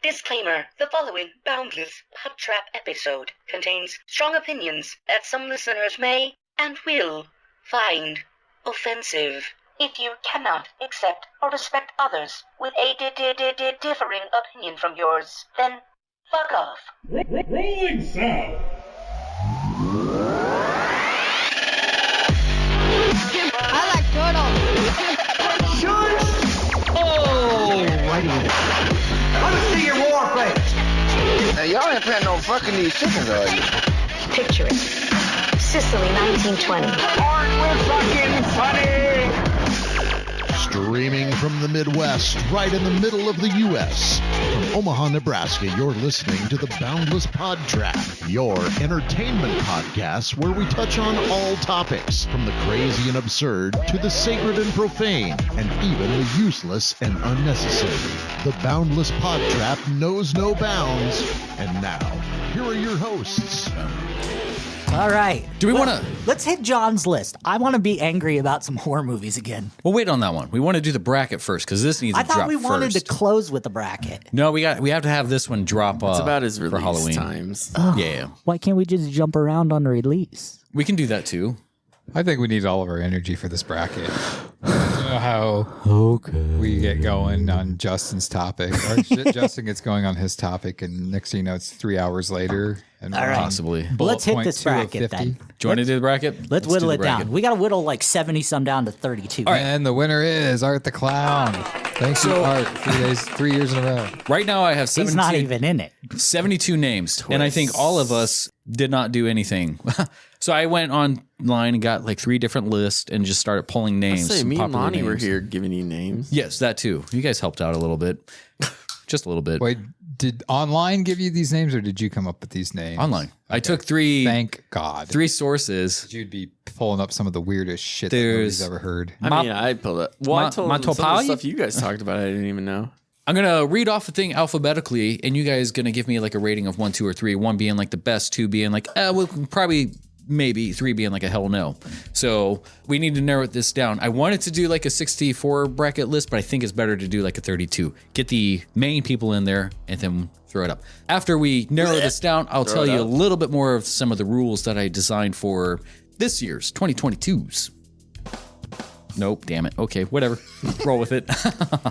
Disclaimer: the following Boundless PodTrap episode contains strong opinions that some listeners may and will find offensive. If you cannot accept or respect others with a differing opinion from yours, then fuck off. Rolling sound. I like turtles. Shush! Alrighty. Let me see your war face. Now, y'all ain't planning on fucking these chickens, are you? Picture it. Sicily, 1920. Aren't we fucking funny? Streaming from the Midwest, right in the middle of the U.S. From Omaha, Nebraska, you're listening to the Boundless PodTrap, your entertainment podcast where we touch on all topics, from the crazy and absurd to the sacred and profane, and even the useless and unnecessary. The Boundless PodTrap knows no bounds. And now, here are your hosts. All right. Do we want to... Let's hit John's list. I want to be angry about some horror movies again. We'll wait on that one. We want to do the bracket first because this needs to drop first. I thought we wanted to close with the bracket. No, we have to have this one drop It's about his release for Halloween times. Yeah. Why can't we just jump around on release? We can do that too. I think we need all of our energy for this bracket. You know how we get going on Justin's topic, or Justin gets going on his topic, and next thing you know, it's 3 hours later. And all right. Possibly. Let's hit this bracket then. Do you want to do the bracket? Let's whittle it down. We got to whittle like 70 some down to 32. All right. And the winner is Art the Clown. Thanks to Art. 3 years in a row. Right now I have 72. He's not even in it. 72 names. And I think all of us did not do anything. So I went online and got like 3 different lists and just started pulling names. I say, me and Lonnie were here giving you names. Yes, that too. You guys helped out a little bit. Just a little bit. Wait, did online give you these names or did you come up with these names? Online. Okay. I took 3. Thank God. 3 sources. You'd be pulling up some of the weirdest shit that nobody's ever heard. I pulled it. Well, I told some of the stuff you guys talked about. I didn't even know. I'm going to read off the thing alphabetically, and you guys going to give me like a rating of 1, 2, or 3. 1 being like the best, 2 being like, well, probably maybe, 3 being like a hell no. So we need to narrow this down. I wanted to do like a 64 bracket list, but I think it's better to do like a 32. Get the main people in there and then throw it up. After we narrow this down, I'll tell you a little bit more of some of the rules that I designed for this year's 2022's. Nope, damn it. Okay, whatever. Roll with it.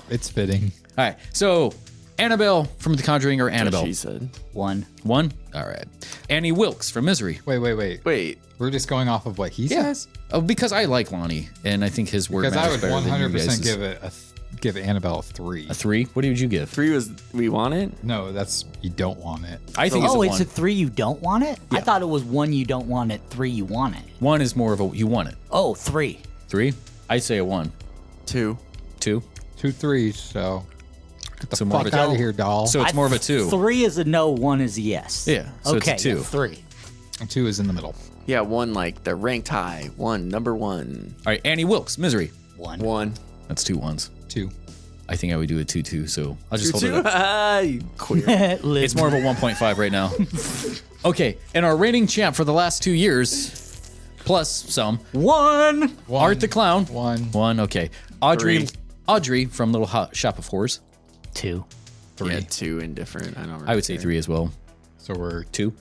It's fitting. All right, so Annabelle from The Conjuring or Annabelle? She said. 1. 1? All right. Annie Wilkes from Misery. Wait. We're just going off of what he says? Oh, because I like Lonnie, and I think his word matters better than you guys'. Because I would 100% give Annabelle a 3. A 3? What would you give? 3 was we want it? No, that's you don't want it. I think it's a 3 you don't want it? Yeah. I thought it was 1 you don't want it, 3 you want it. 1 is more of a you want it. Oh, 3. 3? I'd say a 1. 2. 2? 2 3s, so get the so fuck out of here, doll. So it's more of a 2. 3 is a no, 1 is a yes. Yeah, so okay, it's a 2. Yeah, 3. And 2 is in the middle. Yeah, 1 like the ranked high. 1, number 1. All right, Annie Wilkes, Misery. 1. That's 2 1s. 2. I think I would do a 2-2, so I'll just hold it up. You queer. It's more of a 1.5 right now. Okay, and our reigning champ for the last 2 years, plus some. 1. Art the Clown. 1. Okay. Audrey from Little Shop of Horrors. 2. 3. Yeah, 2 indifferent. I would say 3 as well. So we're 2.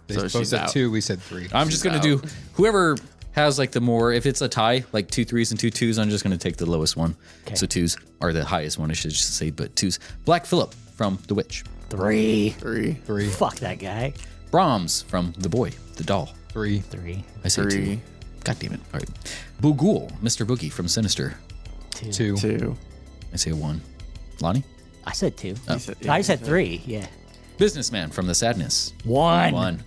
They both said 2. We said 3. I'm just gonna do whoever has like the more. If it's a tie, like 2 3s and 2 2s, I'm just gonna take the lowest one. Okay. So 2s are the highest one. I should just say, but 2s. Black Phillip from The Witch. 3. 3. Fuck that guy. Brahms from The Boy, The Doll. 3. I say 2. God damn it. All right. Bughuul, Mr. Boogie from Sinister. 2. I say a 1. Lonnie? I said 2. Oh. I said 3. Yeah. Businessman from The Sadness. 1.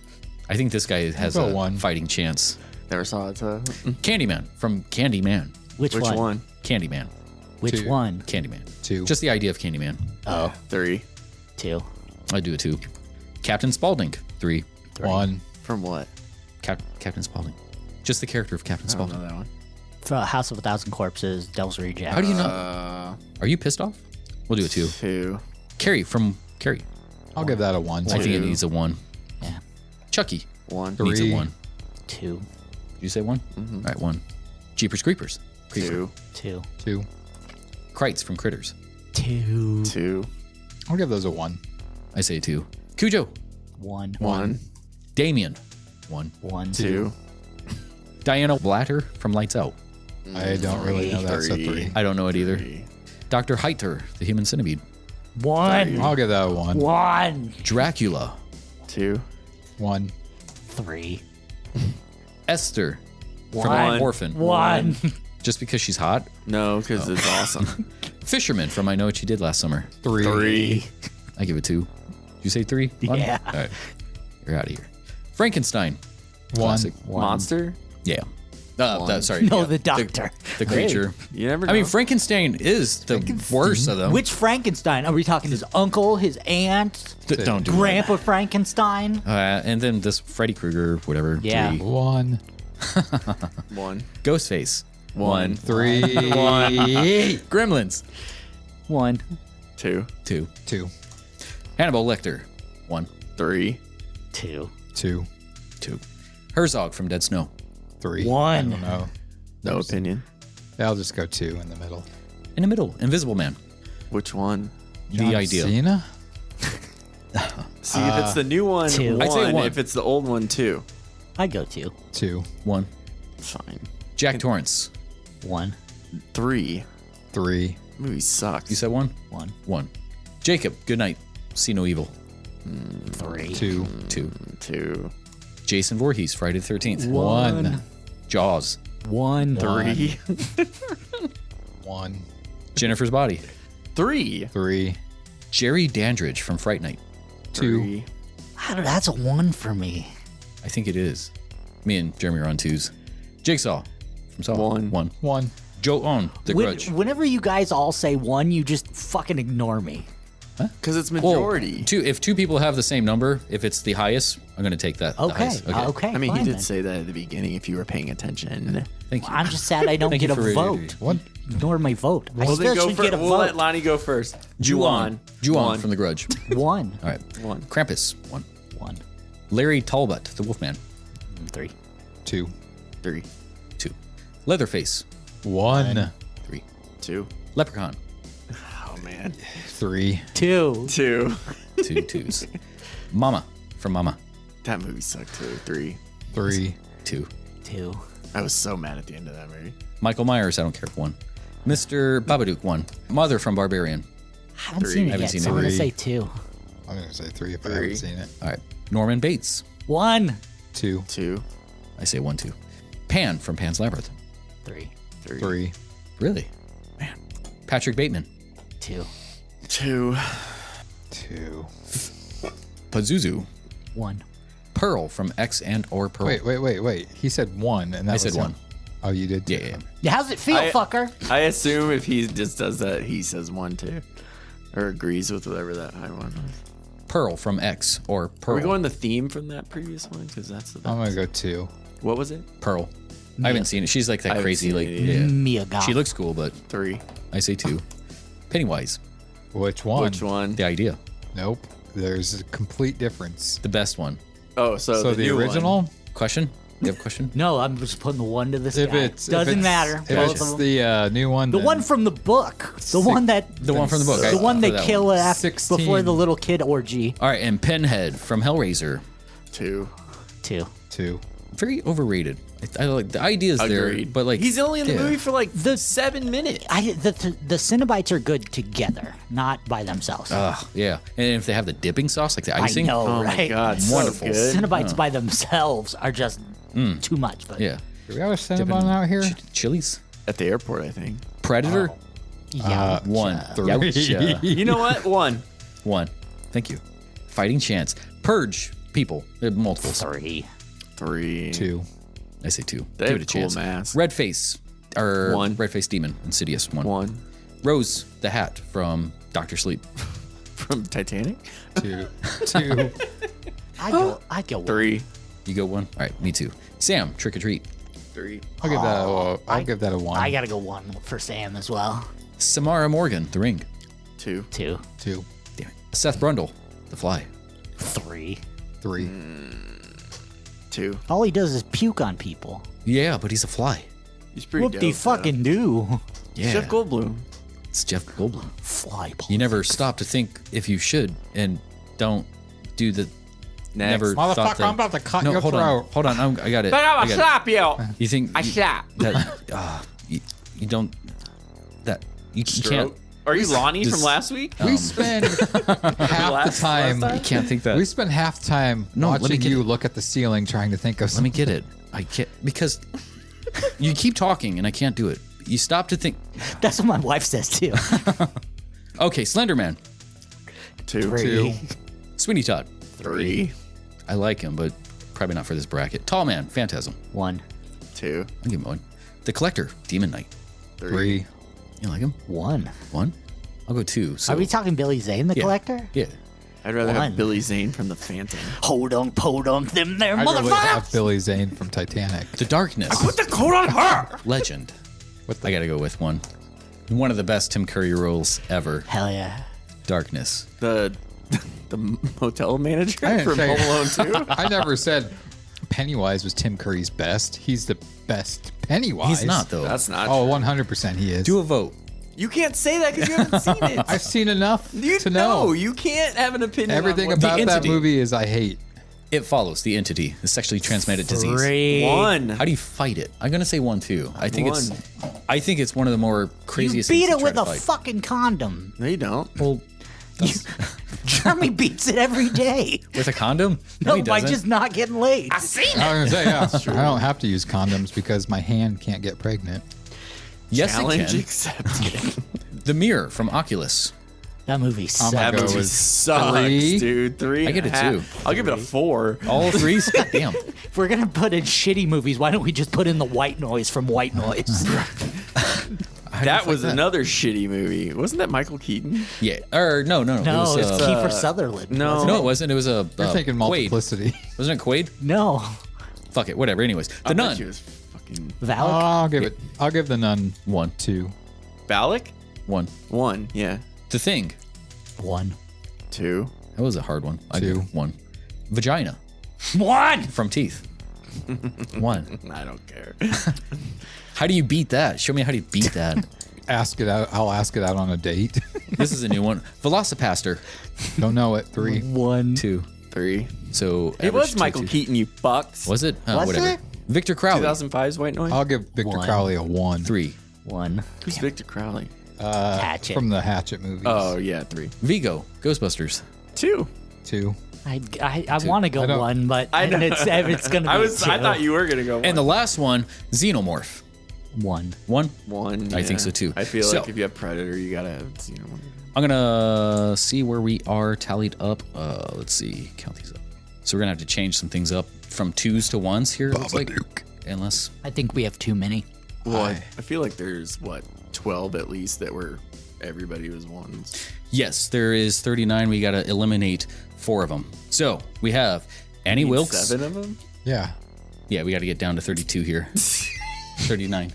I think this guy has a 1 fighting chance. Never saw it. Candyman from Candyman. Which one? Candyman. Which 2. one? Candyman. 2. Just the idea of Candyman. Oh. 3. 2. I do a 2. Captain Spaulding. 3. 1. From what? Captain Spaulding. Just the character of Captain Spaulding. I don't know that one. For House of a Thousand Corpses, Devil's Reject. How do you know? Are you pissed off? We'll do a 2. 2. Carrie from Carrie. I'll give that a 1. I think it needs a 1. Yeah. Chucky. 1. Needs a 1. 2. Did you say 1? Mm-hmm. All right, 1. Jeepers Creepers. 2. 2. 2. Kreitz from Critters. 2. 2. I'll give those a 1. I say 2. Cujo. 1. 1. Damien. 1. 1. 2. Diana Blatter from Lights Out. I don't really know that. So 3. I don't know it either. Dr. Heiter, the human centipede. 1. I'll give that a 1. 1. Dracula. 2. 1. 3. Esther from 1. Orphan. 1. Just because she's hot? No, because it's awesome. Fisherman from I Know What You Did Last Summer. 3. I give it 2. Did you say 3? Yeah. All right. You're out of here. Frankenstein. 1. Classic. Monster? Yeah. Sorry. No, yeah. the doctor. The creature. You never know. I mean, Frankenstein is the worst of them. Which Frankenstein? Are we talking his uncle, his aunt, Don't do Grandpa Frankenstein? that. And then this Freddy Krueger, whatever. Yeah. 3. 1. 1. Ghostface. 1. 3. 1. Gremlins. 1. 2. 2. 2. Hannibal Lecter. 1. 3. 2. 2. 2. Herzog from Dead Snow. 3. 1. I don't know. No opinion. I'll just go 2 in the middle. In the middle, Invisible Man. Which one? The idea. Cena? See, if it's the new one, 2. I'd say 1. If it's the old one, 2. I go 2. 2. 1. Fine. Jack Torrance. 1. 3. 3. Movie sucks. You said 1? 1. 1. Jacob, Good Night. See No Evil. 3. 2. 2. 2. Jason Voorhees, Friday the 13th. 1. Jaws. 1. 3. 1. Jennifer's Body. 3. 3. Jerry Dandridge from Fright Night. 2. That's a 1 for me. I think it is. Me and Jeremy are on 2s. Jigsaw from Saw. 1. 1. 1. Joe On, The Grudge. Whenever you guys all say 1, you just fucking ignore me. Because it's majority. Well, if 2 people have the same number, if it's the highest, I'm going to take that. the Okay. highest. Okay. I mean, fine he did then. say that at the beginning if you were paying attention. Thank you. I'm just sad I don't Thank get you a for vote. What? Ignore my vote. I Well, then still go should for, get a we'll vote. let Lonnie go first. Ju-on. One. from The Grudge. 1. All right. 1. Krampus. 1. 1. Larry Talbot, The Wolfman. 3. 2. 3. 2. Leatherface. 1. 3. 2. Leprechaun. Oh, man. 3. 2. 2. 2 2s. Mama from Mama. That movie sucked too. 3. 3. 2. 2. I was so mad at the end of that movie. Michael Myers, I don't care. 1. Mr. Babadook. 1. Mother from Barbarian. I haven't seen it Haven't yet, seen so it. I'm going to 3. say 2. I'm going to say 3 if I 3. haven't seen it. All right. Norman Bates. 1. 2. 2. I say 1 2. Pan from Pan's Labyrinth. 3. 3. 3. Really? Man. Patrick Bateman. 2. 2. 2. Pazuzu. 1. Pearl from X and or Pearl. Wait. He said 1, and that I was said him. 1. Oh, you did? Yeah. Yeah, how's it feel, fucker? I assume if he just does that, he says 1 too. Or agrees with whatever that high one was. Pearl from X or Pearl. Are we going the theme from that previous one? Because that's the best. I'm going to go 2. What was it? Pearl. I haven't seen it. She's like I that haven't crazy, seen like, it either. Mia Goth. She looks cool, but 3. I say 2. Pennywise. Which one? Which one? The idea. Nope. There's a complete difference. The best one. Oh, so the new original? one. Question? You have a question? No, I'm just putting the 1 to the If side. it's Doesn't matter. If Both it's of them. the new one, The then one from the book. The one that. The one from the book. The one they For that kill one. after, 16. before the little kid orgy. All right, and Pinhead from Hellraiser. 2. 2. 2. Very overrated. I like the ideas there, Agreed. but like He's only in the yeah. movie for like 7 minutes. The Cenobites are good together, not by themselves. Yeah, and if they have the dipping sauce, like the icing, I know, Oh right? my god, Wonderful. So good. Cenobites by themselves are just too much. But yeah. Do we have a Cinnabon out here? Chili's, At the airport, I think. Predator, yeah, 1. 3. Yowcha. You know what? 1. 1. Thank you. Fighting Chance. Purge. People. Multiples. 3. 3. 2. I say 2. They Give have it a cool chance. masks. Red Face. Or 1. Red Face Demon. Insidious. 1. 1. Rose the Hat from Dr. Sleep. From Titanic? 2. 2. I go 1. 3. You go 1? All right, me too. Sam, Trick or Treat. 3. I'll give that. I'll give that a 1. I gotta go 1 for Sam as well. Samara Morgan, The Ring. 2. 2. 2. Damn it. Seth Brundle, The Fly. 3. 3. 2. All he does is puke on people. Yeah, but he's a fly. He's pretty Whoop de dope, fucking do. Yeah. Jeff Goldblum. It's Jeff Goldblum. Fly. You never stop to think if you should, and don't do the. Next. Never thought Motherfucker, that. I'm about to cut No, your hold throat. on, hold on. I got it. But I'm I gonna got it. slap you. You think I slap. that you don't that you can't. Are you Lonnie This- from last week? We spend half the time. You can't think that. We spend half the time No, let me watching get you it. look at the ceiling trying to think of Let me something. get it. I can't because you keep talking and I can't do it. You stop to think. That's what my wife says too. Okay, Slenderman, 2. Sweeney Todd. 3. I like him, but probably not for this bracket. Tall Man, Phantasm. 1. 2. I'll give him 1. The Collector, Demon Knight. 3. You like him? 1. 1. I'll go 2. So Are we talking Billy Zane, the Yeah. collector? yeah. I'd rather 1. have Billy Zane from The Phantom. Hold on, them there, I'd rather have motherfucker. Billy Zane from Titanic. The Darkness. Put the coat on her. Legend. I gotta go with 1. One of the best Tim Curry roles ever. Hell yeah. Darkness. The motel manager I didn't from say- Home Alone 2. I never said Pennywise was Tim Curry's best. He's the best Pennywise. He's not though. That's not. Oh, 100% he is. Do a vote. You can't say that because you haven't seen it. I've seen enough You to know. You can't have an opinion. Everything on about that entity. movie is I hate. It follows the entity, the sexually transmitted disease. 3. 1. How do you fight it? I'm gonna say 1 too. I think 1. it's one of the more You craziest. beat things it to try with to a fight. fucking condom. No, you don't. Well, Jeremy beats it every day. with a condom? No, he by doesn't. just not getting laid. I seen I was gonna say, yeah, I don't have to use condoms because my hand can't get pregnant. Yes, it Challenge can. accepted. The Mirror from Oculus. That movie sucks. gonna That go movie with sucks, 3. dude. 3. I get it and a too. half. I'll give it a 4. All 3s? God damn. If we're gonna put in shitty movies, why don't we just put in the white noise from White Noise? That was another shitty movie. Wasn't that Michael Keaton? Yeah. Or no. no, it was, it's Kiefer Sutherland. no. wasn't no, it? it wasn't. It was a You're thinking Quaid. multiplicity. Wasn't it Quaid? No. Fuck it. Whatever. Anyways, I The bet Nun. you it was fucking Valak. I'll give the Nun 1. 2. Balak. 1. 1. Yeah. The Thing. 1. 2. That was a hard one. I 2. give 1. Vagina 1. from Teeth. 1. I don't care. How do you beat that? Show me how do you beat that. Ask it out. I'll ask it out on a date. This is a new one. Velocipaster. Don't know it. 3. 1. 2. 3. So It average was 2, Michael 2. Keaton, you fucks. Was it? Oh, Was whatever. it? Victor Crowley. 2005's White Noise? I'll give Victor 1. Crowley a 1. 3. 1. Who's Victor Crowley? Hatchet. From the Hatchet movies. Oh, yeah, 3. Vigo. Ghostbusters. 2. 2. I want to go I don't- 1, but I know. it's gonna be I a 2. thought you were gonna go 1. And the last one, Xenomorph. 1. 1. 1. I think so, too. I feel So- like if you have Predator, you gotta have Xenomorph. I'm gonna see where we are tallied up. Let's see, count these up. So we're gonna have to change some things up from 2s to 1s here. It looks like, unless I think we have too many. Well, I feel like there's 12 at least that were everybody was 1s. yes, there is 39. We gotta eliminate 4 of them. So we have Annie You need Wilkes. 7 of them. Yeah. Yeah, we gotta get down to 32 here. 39.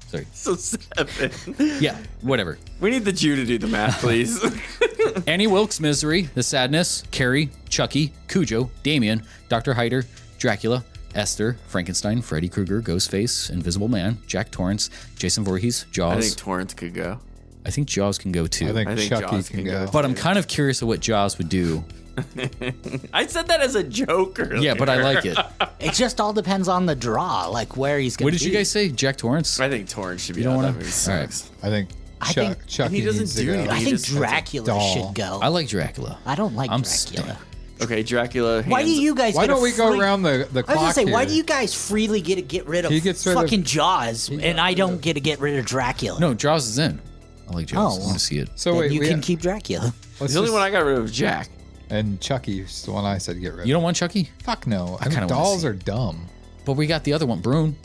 Sorry. So 7. Yeah, whatever. We need the Jew to do the math, please. Annie Wilkes, Misery, The Sadness, Carrie, Chucky, Cujo, Damien, Dr. Hyder, Dracula, Esther, Frankenstein, Freddy Krueger, Ghostface, Invisible Man, Jack Torrance, Jason Voorhees, Jaws. I think Torrance could go. I think Jaws can go too. I think Chucky Jaws can go. But I'm kind of curious of what Jaws would do. I said that as a joke earlier. Yeah, but I like it. It just all depends on the draw, like where he's going What to did you guys say? Jack Torrance? I think Torrance should be You don't out. wanna- That movie All right. sucks. I think I think- Chucky he doesn't needs to do go. anything. I He think just- Dracula doll. should go. I like Dracula. I don't like I'm Dracula. Okay, Dracula. Why do hands- you guys Why get don't a we go free- around the I was clock gonna say, why here? do you guys freely get rid of He gets rid of- fucking Jaws, and I don't get to get rid of Dracula? No, Jaws is in. I like Jaws. Oh, I want to see it. So Then wait, you we can keep Dracula. let's The only just- one I got rid of was Jack. and Chucky's the one I said get rid of. You don't want Chucky? Fuck no. I kinda mean, wanna dolls see are dumb. But we got the other one, Brune.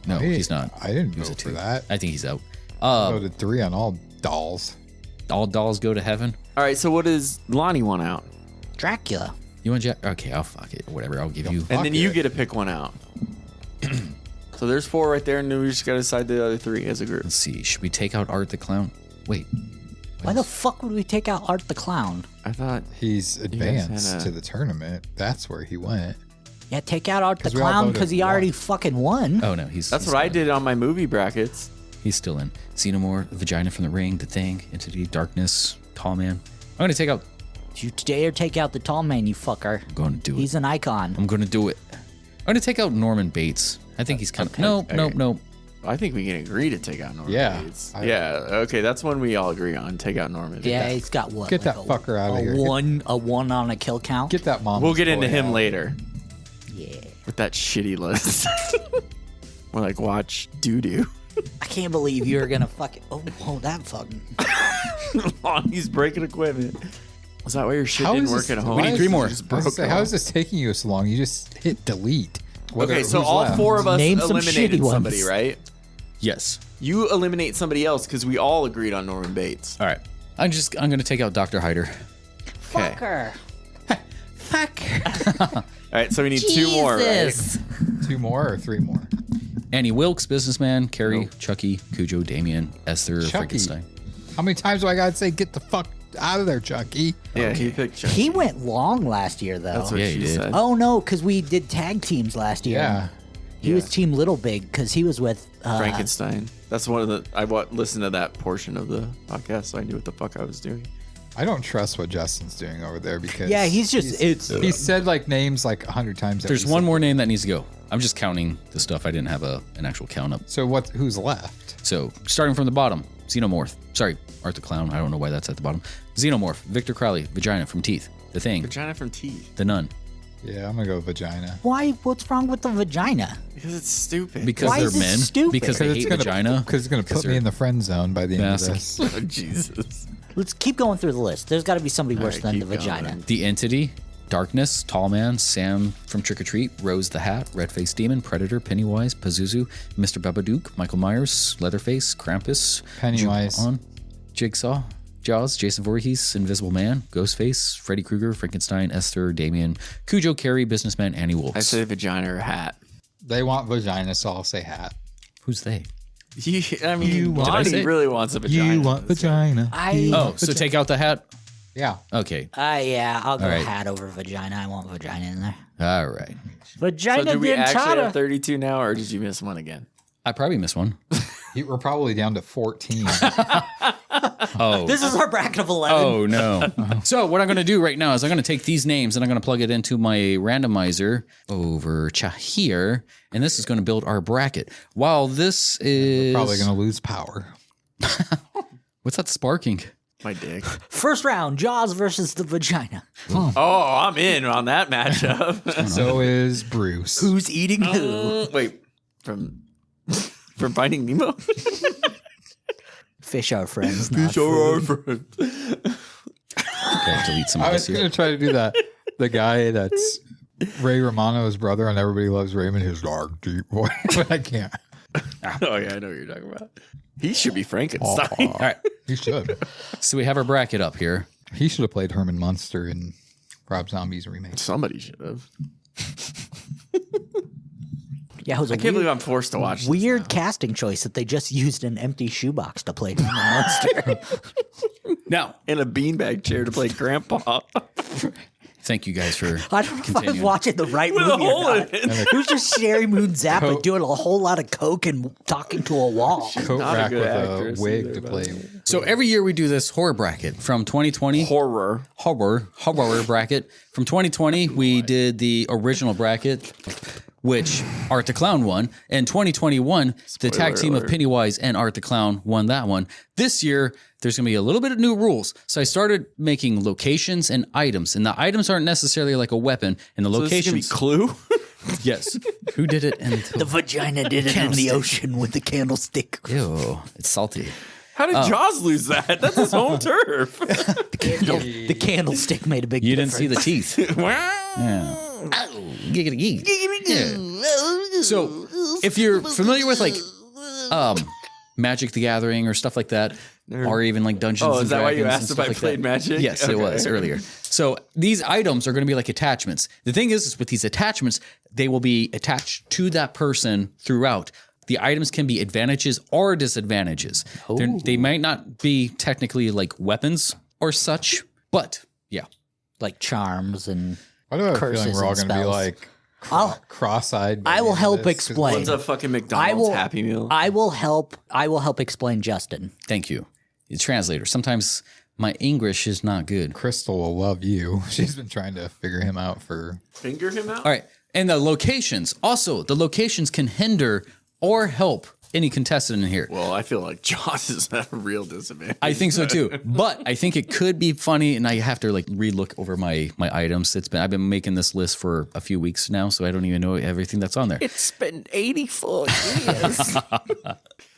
No, Hey, he's not. I didn't He was a vote for 2. that. I think he's out. Voted 3 on all dolls. All dolls go to heaven. All right, so what does Lonnie want out? Dracula. You want Jack? Okay, I'll fuck it. Whatever. I'll give you. And Fuck then you it. get to pick one out. So there's 4 right there, and then we just got to decide the other 3 as a group. Let's see. Should we take out Art the Clown? Wait. Why the fuck would we take out Art the Clown? I thought He's guys advanced had a- to the tournament. That's where he went. Yeah, take out Art the 'Cause we all Clown voted because he one. already fucking won. Oh no, he's. that's he's what I still in. did on my movie brackets. He's still in. Xenomorph, Vagina from the Ring, The Thing, Entity, Darkness, Tall Man. I'm gonna take out You dare take out the tall man, you fucker. I'm going to do it. He's an icon. I'm going to do it. I'm going to take out Norman Bates. I think he's kind of... Nope. I think we can agree to take out Norman Yeah. Bates. Okay, that's one we all agree on. Take out Norman. Yeah, he's got what? Get that fucker out of here. A one on a kill count? Get that mom. We'll get into him later. Yeah. With that shitty list. We're like, watch doo-doo. I can't believe you're going to fucking... Oh, that fucking... He's breaking equipment. Is that why your shit didn't work at home? We need 3 more. How is this taking you so long? You just hit delete. Okay, so all 4 of us Name some eliminated shitty somebody, ones. right? Yes. You eliminate somebody else because we all agreed on Norman Bates. All right. I'm going to take out Dr. Hyder. Fucker. Fuck. All right, so we need 2 more, right? 2 more or 3 more? Annie Wilkes, Businessman, Carrie, Chucky, Cujo, Damien, Esther, Chucky. Frankenstein. How many times do I gotta say get the fuck out of there, Chucky? Yeah, he picked Chucky. He went long last year, though. That's what Yeah, he she did. said. Oh, no, because we did tag teams last year. Yeah. He was Team Little Big because he was with... Frankenstein. That's one of the... I listened to that portion of the podcast, so I knew what the fuck I was doing. I don't trust what Justin's doing over there because Yeah, he's just... he said like names like 100 times. There's one more name that needs to go. I'm just counting the stuff. I didn't have an actual count up. So who's left? So starting from the bottom, Xenomorph. Sorry, Art the Clown. I don't know why that's at the bottom. Xenomorph, Victor Crowley, Vagina from Teeth, The Thing, Vagina from Teeth. The Nun. Yeah, I'm gonna go vagina. Why? What's wrong with the vagina? Because it's stupid. Because Why they're is it men. stupid? Because they hate vagina. Because it's gonna put me in the friend zone by the end of this. Oh, Jesus. Let's keep going through the list. There's got to be somebody worse right, than the keep vagina. going. The Entity, Darkness, Tall Man, Sam from Trick or Treat, Rose the Hat, Red-Faced Demon, Predator, Pennywise, Pazuzu, Mr. Babadook, Michael Myers, Leatherface, Krampus, Pennywise. Ju-On, Jigsaw, Jaws, Jason Voorhees, Invisible Man, Ghostface, Freddy Krueger, Frankenstein, Esther, Damien, Cujo, Carrie, Businessman, Annie Wilkes. I say vagina or hat. They want vagina, so I'll say hat. Who's they? Lonnie really wants a vagina. You want vagina. So take out the hat? Yeah. Okay. Yeah, I'll go All right. hat over vagina. I want vagina in there. All right. Vagina So do we actually dentata. have 32 now, or did you miss one again? I probably missed one. We're probably down to 14. Oh. This is our bracket of 11. Oh, no. So what I'm going to do right now is I'm going to take these names and I'm going to plug it into my randomizer over here, and this is going to build our bracket. While this is... We're probably going to lose power. What's that sparking? My dick. First round, Jaws versus the vagina. Oh, I'm in on that matchup. So is Bruce. Who's eating who? Wait, from Finding Nemo? Fish are friends. Fish are our friends. Okay, delete some of I this was here. going to try to do that. The guy that's Ray Romano's brother on Everybody Loves Raymond, his dark, deep voice, but I can't. Oh, yeah, I know what you're talking about. He should be Frankenstein. All right. He should. So we have our bracket up here. He should have played Herman Munster in Rob Zombie's remake. Somebody should have. Yeah, it was a I can't believe I'm forced to watch weird casting choice that they just used an empty shoebox to play Herman Munster. Now, in a beanbag chair to play Grandpa. thank you guys for I don't know if I was continuing. watching the right With a movie hole or in not. it. It was just Sherry Moon Zappa doing a whole lot of coke and talking to a wall. Coat not a rack good with actress a wig either, to by play. the way. So every year we do this horror bracket from 2020. Horror bracket. From 2020, we did the original bracket, which Art the Clown won. And 2021, the tag team of Pennywise and Art the Clown won that one. This year, there's going to be a little bit of new rules. So I started making locations and items. And the items aren't necessarily like a weapon. And the So locations... this is gonna be Clue? Yes. Who did it? And The vagina did it in the ocean with the candlestick. Ew, it's salty. How did Jaws lose that? That's his home turf. The candlestick made a big You didn't difference. see the teeth. Yeah. Giggity gee. Yeah. So if you're familiar with like Magic the Gathering or stuff like that, or even like Dungeons and Oh, is that why you Dragons asked and if I stuff like played that. Magic? Yes, Okay. it was earlier. So these items are going to be like attachments. The thing is with these attachments, they will be attached to that person throughout. The items can be advantages or disadvantages. They might not be technically like weapons or such, but yeah. Like charms and Why do I have a curses feeling we're all and going to be spells. like I'll- cross-eyed? by I the will end of help this? 'Cause explain. What's a fucking McDonald's Happy Meal? I will help explain Justin. Thank you. The translator. Sometimes My English is not good. Crystal will love you. She's been trying to figure him out for... Finger him out? All right. And the locations. Also, the locations can hinder or help any contestant in here. Well, I feel like Josh is at a real disadvantage. I think so too. But I think it could be funny, and I have to like re-look over my items. I've been making this list for a few weeks now, so I don't even know everything that's on there. It's been 84 years.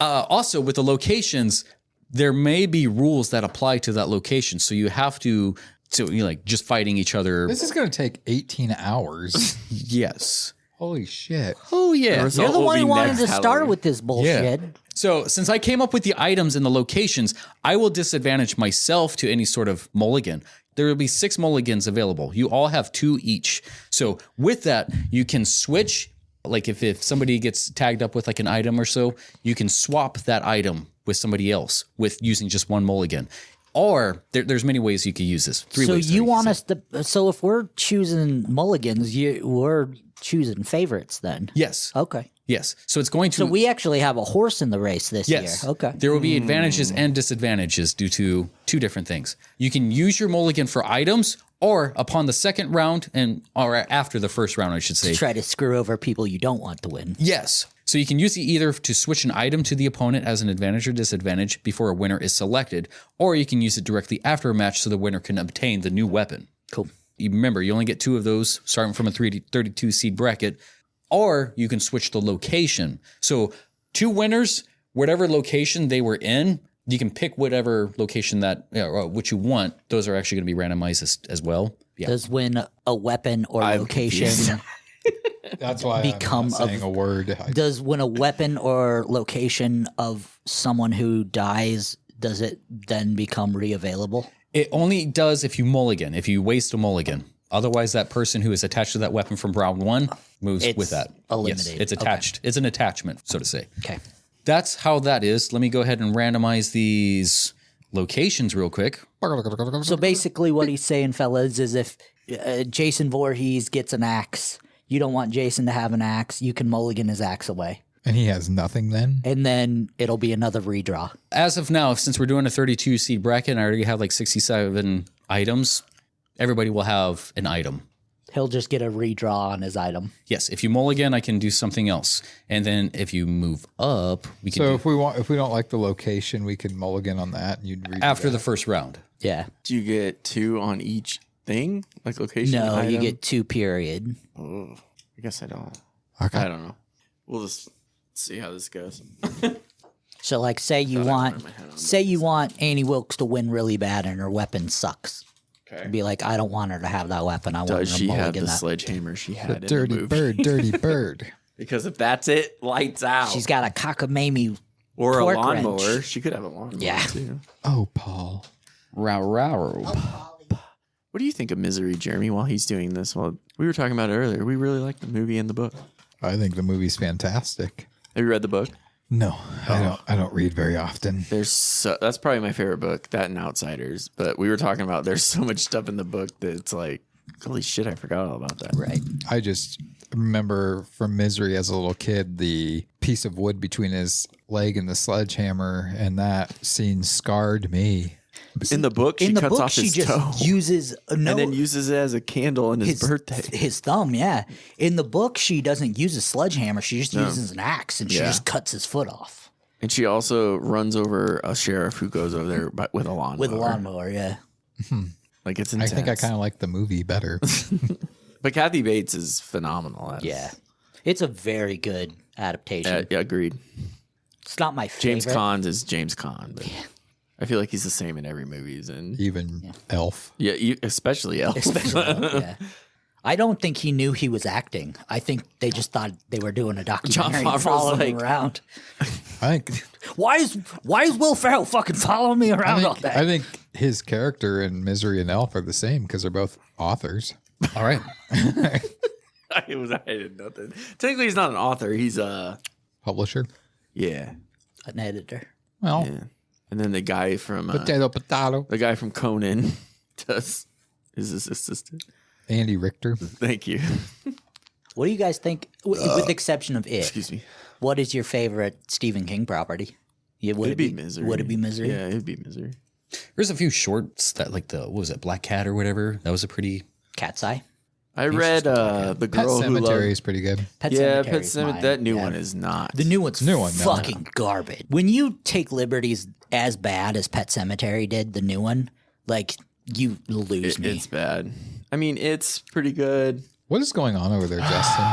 Also, with the locations, there may be rules that apply to that location, so you have to like just fighting each other. This is going to take 18 hours. Yes. Holy shit. Oh, yeah. You're the one who wanted to start with this bullshit. Yeah. So since I came up with the items and the locations, I will disadvantage myself to any sort of mulligan. There will be 6 mulligans available. You all have 2 each. So with that, you can switch. Like if somebody gets tagged up with like an item or so, you can swap that item with somebody else with using just 1 mulligan. Or there's many ways you could use this. 3 ways. So you want us to? So if we're choosing mulligans, we're choosing favorites then. Yes. Okay. Yes. So it's going to. So we actually have a horse in the race this year. Okay. There will be advantages and disadvantages due to 2 different things. You can use your mulligan for items, or upon the second round or after the first round, I should say. To try to screw over people you don't want to win. Yes. So you can use it either to switch an item to the opponent as an advantage or disadvantage before a winner is selected, or you can use it directly after a match so the winner can obtain the new weapon. Cool. You remember, you only get 2 of those starting from a 32 seed bracket, or you can switch the location. So 2 winners, whatever location they were in, you can pick whatever location which you want. Those are actually going to be randomized as well. Yeah. Does when a weapon or location That's why become I'm not saying a word. Does when a weapon or location of someone who dies, does it then become reavailable? It only does if you mulligan, if you waste a mulligan. Otherwise, that person who is attached to that weapon from round 1 moves with that. Eliminated. Yes, it's attached. Okay. It's an attachment, so to say. Okay. That's how that is. Let me go ahead and randomize these locations real quick. So basically what he's saying, fellas, is if Jason Voorhees gets an axe, you don't want Jason to have an axe, you can mulligan his axe away. And he has nothing then? And then it'll be another redraw. As of now, since we're doing a 32 seed bracket and I already have like 67 items, everybody will have an item. He'll just get a redraw on his item. Yes, if you mulligan, I can do something else. And then if you move up, we can if we don't like the location, we can mulligan on that and you'd redraw after the first round. Yeah. Do you get 2 on each thing? Like location? No, item? you get 2 period. Oh, I guess I don't. Okay. I don't know. We'll just see how this goes. So like say you want Annie Wilkes to win really bad and her weapon sucks. Okay. Be like, I don't want her to have that weapon. I want her to Does she have the that. sledgehammer she had in dirty the movie? dirty bird. Because if that's it, lights out. She's got a cockamamie or a torque lawnmower. wrench. She could have a lawnmower too. Oh, Paul. What do you think of Misery, Jeremy, while he's doing this? Well, we were talking about it earlier. We really like the movie and the book. I think the movie's fantastic. Have you read the book? No, I don't read very often. That's probably my favorite book, that and Outsiders. But we were talking about there's so much stuff in the book that it's like, holy shit, I forgot all about that. Right. I just remember from Misery as a little kid, the piece of wood between his leg and the sledgehammer, and that scene scarred me. In the book, she cuts off his toe. Uses and then uses it as a candle on his birthday. His thumb, yeah. In the book, she doesn't use a sledgehammer. She just uses an axe, and she just cuts his foot off. And she also runs over a sheriff who goes over there with a lawnmower. With a lawnmower, yeah. Like it's intense. I think I kind of like the movie better. But Kathy Bates is phenomenal. Yeah. It's a very good adaptation. Yeah, agreed. It's not my favorite. James Caan is James Caan, but I feel like he's the same in every movie. Even Elf. Yeah, especially Elf. Yeah. I don't think he knew he was acting. I think they just thought they were doing a documentary and following him around. I think why is Will Ferrell fucking following me around all day? I think his character in Misery and Elf are the same because they're both authors. All right. I did nothing. Technically, he's not an author. He's a publisher. Yeah, an editor. Well, yeah. And then the guy from potato. The guy from Conan is his assistant. Andy Richter. Thank you. What do you guys think, with the exception of It? Excuse me. What is your favorite Stephen King property? It'd be Misery. Would it be Misery? Yeah, it'd be Misery. There's a few shorts that like what was it, Black Cat or whatever. That was a pretty Cat's Eye. I read the Pet girl who Cemetery loved. is pretty good. Pet Yeah, Cemetery's Pet Cemetery. mine. That new Yeah. one is not. The new one's no. fucking garbage. When you take liberties as bad as Pet Cemetery did, the new one, like you lose me. It's bad. I mean, it's pretty good. What is going on over there, Justin?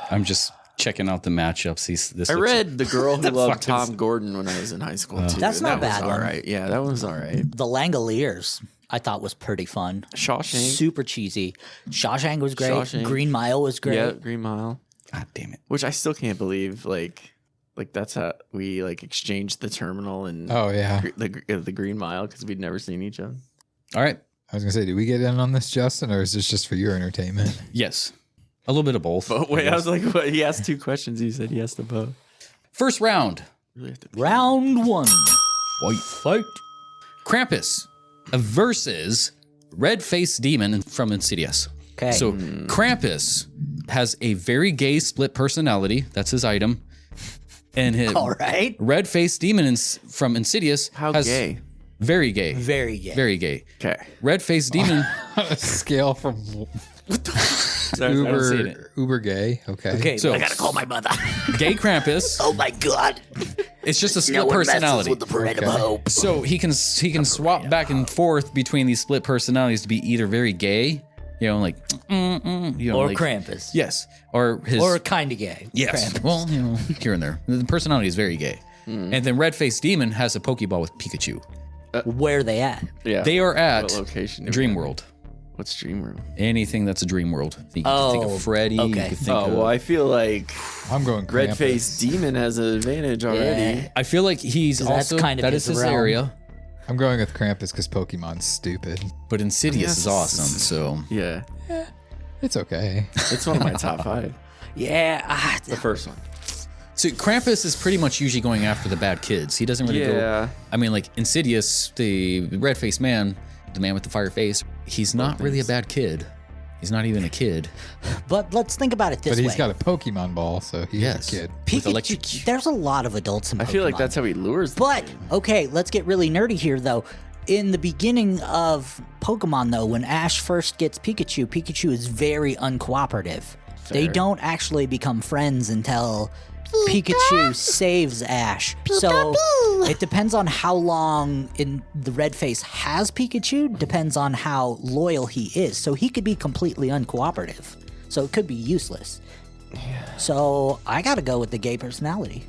I'm just checking out the matchups. I read The Girl Who The Loved fuck is- Tom Gordon when I was in high school too. That's and not a that bad was one. all right. Yeah, that was all right. The Langoliers, I thought was pretty fun. Shawshank. Super cheesy. Shawshank was great. Shawshank. Green Mile was great. Yeah, Green Mile. God damn it. Which I still can't believe. Like that's how we like exchanged the terminal and Oh yeah. the Green Mile because we'd never seen each other. All right. I was gonna say, did we get in on this, Justin, or is this just for your entertainment? Yes. A little bit of both. But wait, I was like, what? He asked 2 questions. He said yes to both. First round. Round 1. Fight. Krampus versus Red-Faced Demon from Insidious. Okay. So Krampus has a very gay split personality. That's his item. And his All right. Red-Faced Demon from Insidious How has gay? Very gay. Very gay. Very gay. Okay. Red-Faced Demon. On a scale from uber gay. Okay. Okay, So- I gotta call my mother. Gay Krampus. Oh my god. It's just a split No one messes personality. with the bread of hope. So he can swap back and forth between these split personalities to be either very gay, you know, like Or like, Krampus. Yes, or his Or kind of gay. yes. Krampus. Well, you know, here and there. The personality is very gay. And then Red-Faced Demon has a Pokeball with Pikachu. Where are they at? Yeah. They are at What location? Dream World. What's Dream World? Anything that's a Dream World. You can think Oh, of Freddy. okay. You can think Oh of, well, I feel like I'm going Krampus. Red-Faced Demon has an advantage already. Yeah. I feel like he's 'Cause that's also kind of that his is his realm. area. I'm going with Krampus because Pokemon's stupid. But Insidious Yes. is awesome. So Yeah, It's okay. it's one of my top 5. Yeah. The first one. So Krampus is pretty much usually going after the bad kids. He doesn't really go. Yeah. I mean, like Insidious, the red-faced man, the man with the fire face. He's not really a bad kid. He's not even a kid. But let's think about it this But way. he's got a Pokemon ball, so he's Yes. a kid. With Pikachu, electric- there's a lot of adults in Pokemon. I feel like that's how he lures them. But, okay, let's get really nerdy here, though. In the beginning of Pokemon, though, when Ash first gets Pikachu, Pikachu is very uncooperative. They Fair. don't actually become friends until Pikachu saves Ash. So it depends on how long in the red face has Pikachu, depends on how loyal he is. So he could be completely uncooperative. So it could be useless. So I gotta go with the gay personality.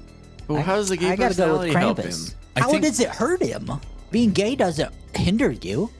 Well, how does the gay I gotta go with personality help him? Krampus. I How think- does it hurt him? Being gay doesn't hinder you.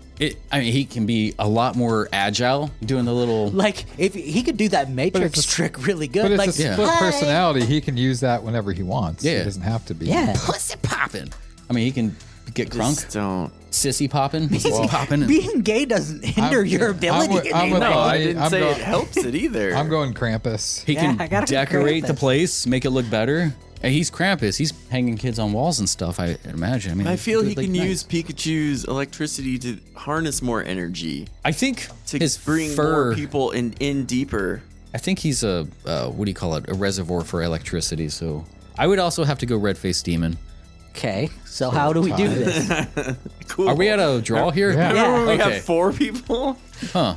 I mean, he can be a lot more agile doing the little. Like if he could do that Matrix trick really good. But it's like a split "Hey." personality. He can use that whenever he wants. Yeah. It doesn't have to be. Yeah. Pussy popping. I mean, he can get crunk, Just don't. sissy popping, pussy popping. and- Being gay doesn't hinder your ability. I'm with No, Lonnie. I didn't I'm say go- it helps it either. I'm going Krampus. He Yeah, I can gotta go decorate the Krampus. place, make it look better. And he's Krampus. He's hanging kids on walls and stuff. I imagine. I mean, I feel he like, can nice. use Pikachu's electricity to harness more energy I think to his bring fur. more people in deeper. I think he's a what do you call it? A reservoir for electricity. So I would also have to go red-faced demon. Okay, so how do we do this? Cool. Are we at a draw here? Yeah. Remember when we Okay. have 4 people? Huh?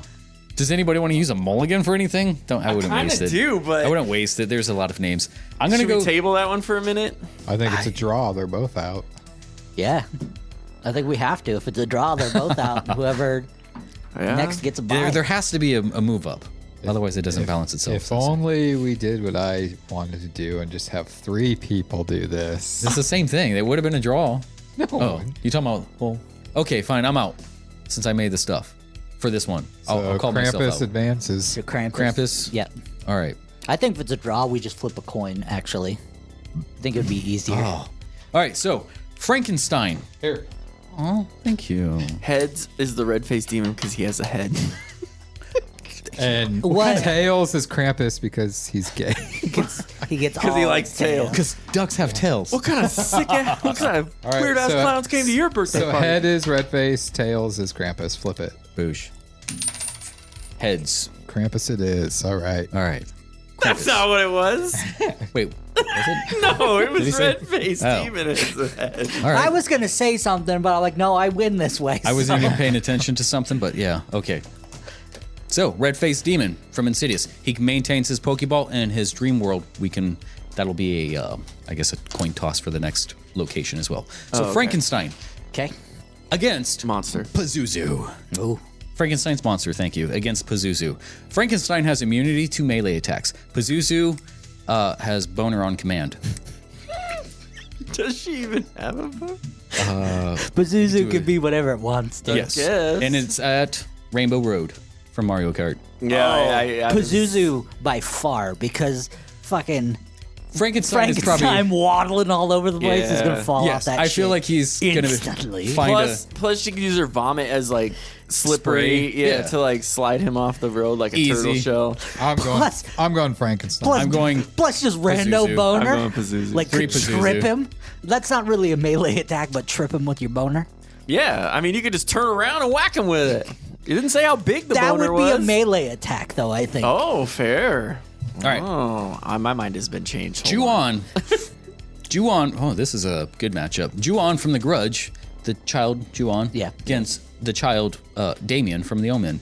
Does anybody want to use a mulligan for anything? I wouldn't kinda waste it. do, but- I wouldn't waste it. There's a lot of names. I'm gonna Should go. we table that one for a minute? I think it's a draw. They're both out. Yeah, I think we have to. If it's a draw, they're both out. Whoever Yeah. next gets a bye. there has to be a move up. Otherwise, it doesn't balance itself. If only we did what I wanted to do and just have 3 people do this. It's the same thing. It would have been a draw. No. Oh, you talking about? Well, okay, fine. I'm out since I made the stuff for this one. I'll call myself Krampus out. advances. So Krampus. Krampus? Yep. All right. I think if it's a draw, we just flip a coin. Actually, I think it'd be easier. Oh. All right. So Frankenstein. Here. Oh, thank you. Heads is the red-faced demon because he has a head. And What? Tails is Krampus because he's gay. He gets Because he all likes tails. Because ducks have tails. What kind of sick ass, what kind of All right, weird ass so- clowns came to your birthday So party? head is Redface, tails is Krampus. Flip it. Boosh. Heads. Krampus it is. All right. All right. That's not what it was. Wait. No, it was he say- red-faced Oh. demon in his head. All right. I was gonna say something, but I'm like, no, I win this way. I wasn't so- even paying attention to something, but yeah, okay. So, red-faced demon from Insidious. He maintains his Pokeball and his dream world. That'll be a coin toss for the next location as well. So okay. Frankenstein Okay. Against monster. Pazuzu. Ooh. Frankenstein's monster, thank you, against Pazuzu. Frankenstein has immunity to melee attacks. Pazuzu has boner on command. Does she even have a book? Pazuzu could be whatever it wants. To. Yes. guess. And it's at Rainbow Road from Mario Kart. Yeah, I Pazuzu by far, because fucking Frankenstein is waddling all over the place is gonna fall off that I shit. feel like he's instantly. gonna Plus she can use her vomit as like slippery, Spray, to like slide him off the road like a Easy. turtle shell. I'm going Frankenstein. Plus, I'm going plus just rando Pazuzu. boner. I'm going Pazuzu. Like Three to trip Pazuzu. him. That's not really a melee attack, but trip him with your boner. Yeah, I mean you could just turn around and whack him with it. You didn't say how big the That boner would be was. a melee attack, though. I think. Oh, fair. All right. Oh, my mind has been changed. Hold on. Juon. Oh, this is a good matchup. Juon from The Grudge, the child Juon, against the child Damien from The Omen.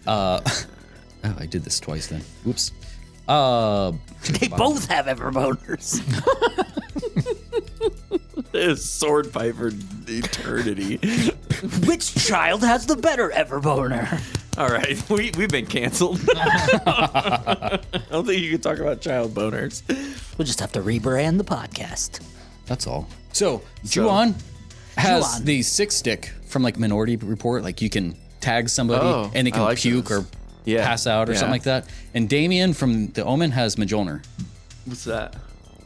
Oh, I did this twice then. Oops. They both have ever boners. This sword fight for eternity. Which child has the better ever boner? All right, we've been canceled. I don't think you can talk about child boners. We'll just have to rebrand the podcast. That's all. So Juon has Juon. the 6-stick from like Minority Report. Like you can tag somebody and they I can like puke those. or pass out or something like that. And Damien from The Omen has Mjolnir. What's that?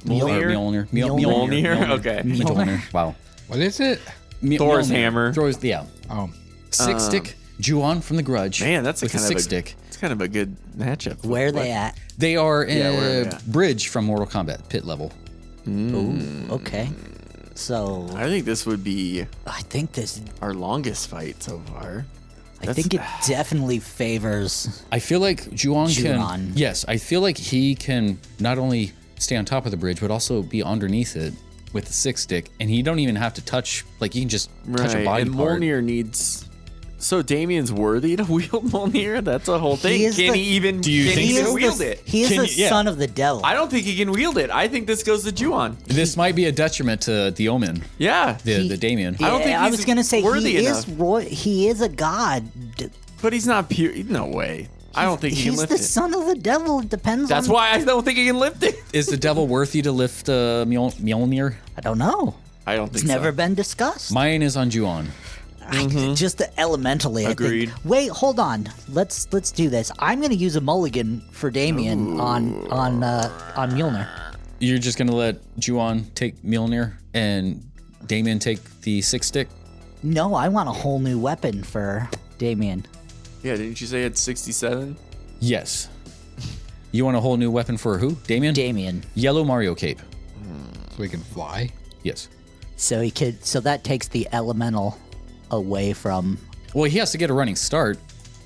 Mjolnir. Mjolnir? Okay. Mjolnir. Wow. What is it? Thor's Mjolnir. hammer. Thor's, yeah. Oh. 6-stick Juon from The Grudge. Man, that's a with kind a of 6-stick. It's kind of a good matchup. Where are they at? They are in Yeah, where are a they at? bridge from Mortal Kombat, pit level. Ooh, okay. So I think this would be I think this. our longest fight so far. I think it definitely favors. I feel like Juon can. Juon. Yes, I feel like he can not only stay on top of the bridge, but also be underneath it with the 6-stick, and he don't even have to touch. Like you can just touch a body and part. Mjolnir needs. So Damien's worthy to wield Mjolnir? That's a whole thing. He Can he even wield it? He is the son of the devil. I don't think he can wield it. I think this goes to Juon. This might be a detriment to the Omen. Yeah. The Damien. I don't think I he's was gonna say worthy he enough. is he is a god. But he's not pure. No way. I don't think he can He's lift the it. son of the devil. It depends. That's on, why I don't think he can lift it. Is the devil worthy to lift Mjolnir? I don't know. I don't think It's so. never been discussed. Mine is on Juon. Just elementally, Agreed. I think. Wait, hold on. Let's do this. I'm gonna use a mulligan for Damien on Mjolnir. You're just gonna let Juon take Mjolnir and Damien take the 6-stick? No, I want a whole new weapon for Damien. Yeah, didn't you say it's 67? Yes. You want a whole new weapon for who? Damien? Damien. Yellow Mario cape. So he can fly? Yes. So he could. So that takes the elemental away from. Well, he has to get a running start.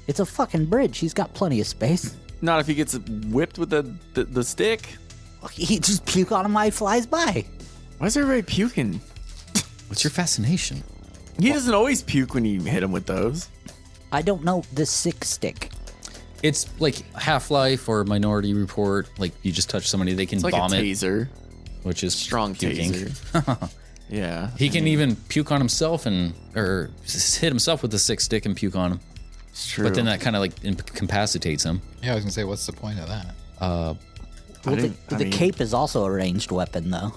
It's a fucking bridge. He's got plenty of space. Not if he gets whipped with the stick. He just puke on him while he flies by. Why is everybody puking? What's your fascination? He doesn't always puke when you hit him with those. I don't know the 6-stick. It's like Half-Life or Minority Report. Like you just touch somebody, they can It's like vomit, a taser. which is Strong puking. taser. Yeah. He can even puke on himself or hit himself with the 6-stick and puke on him. It's true. But then that kind of like incapacitates him. Yeah, I was gonna say, what's the point of that? Well, the cape is also a ranged weapon, though,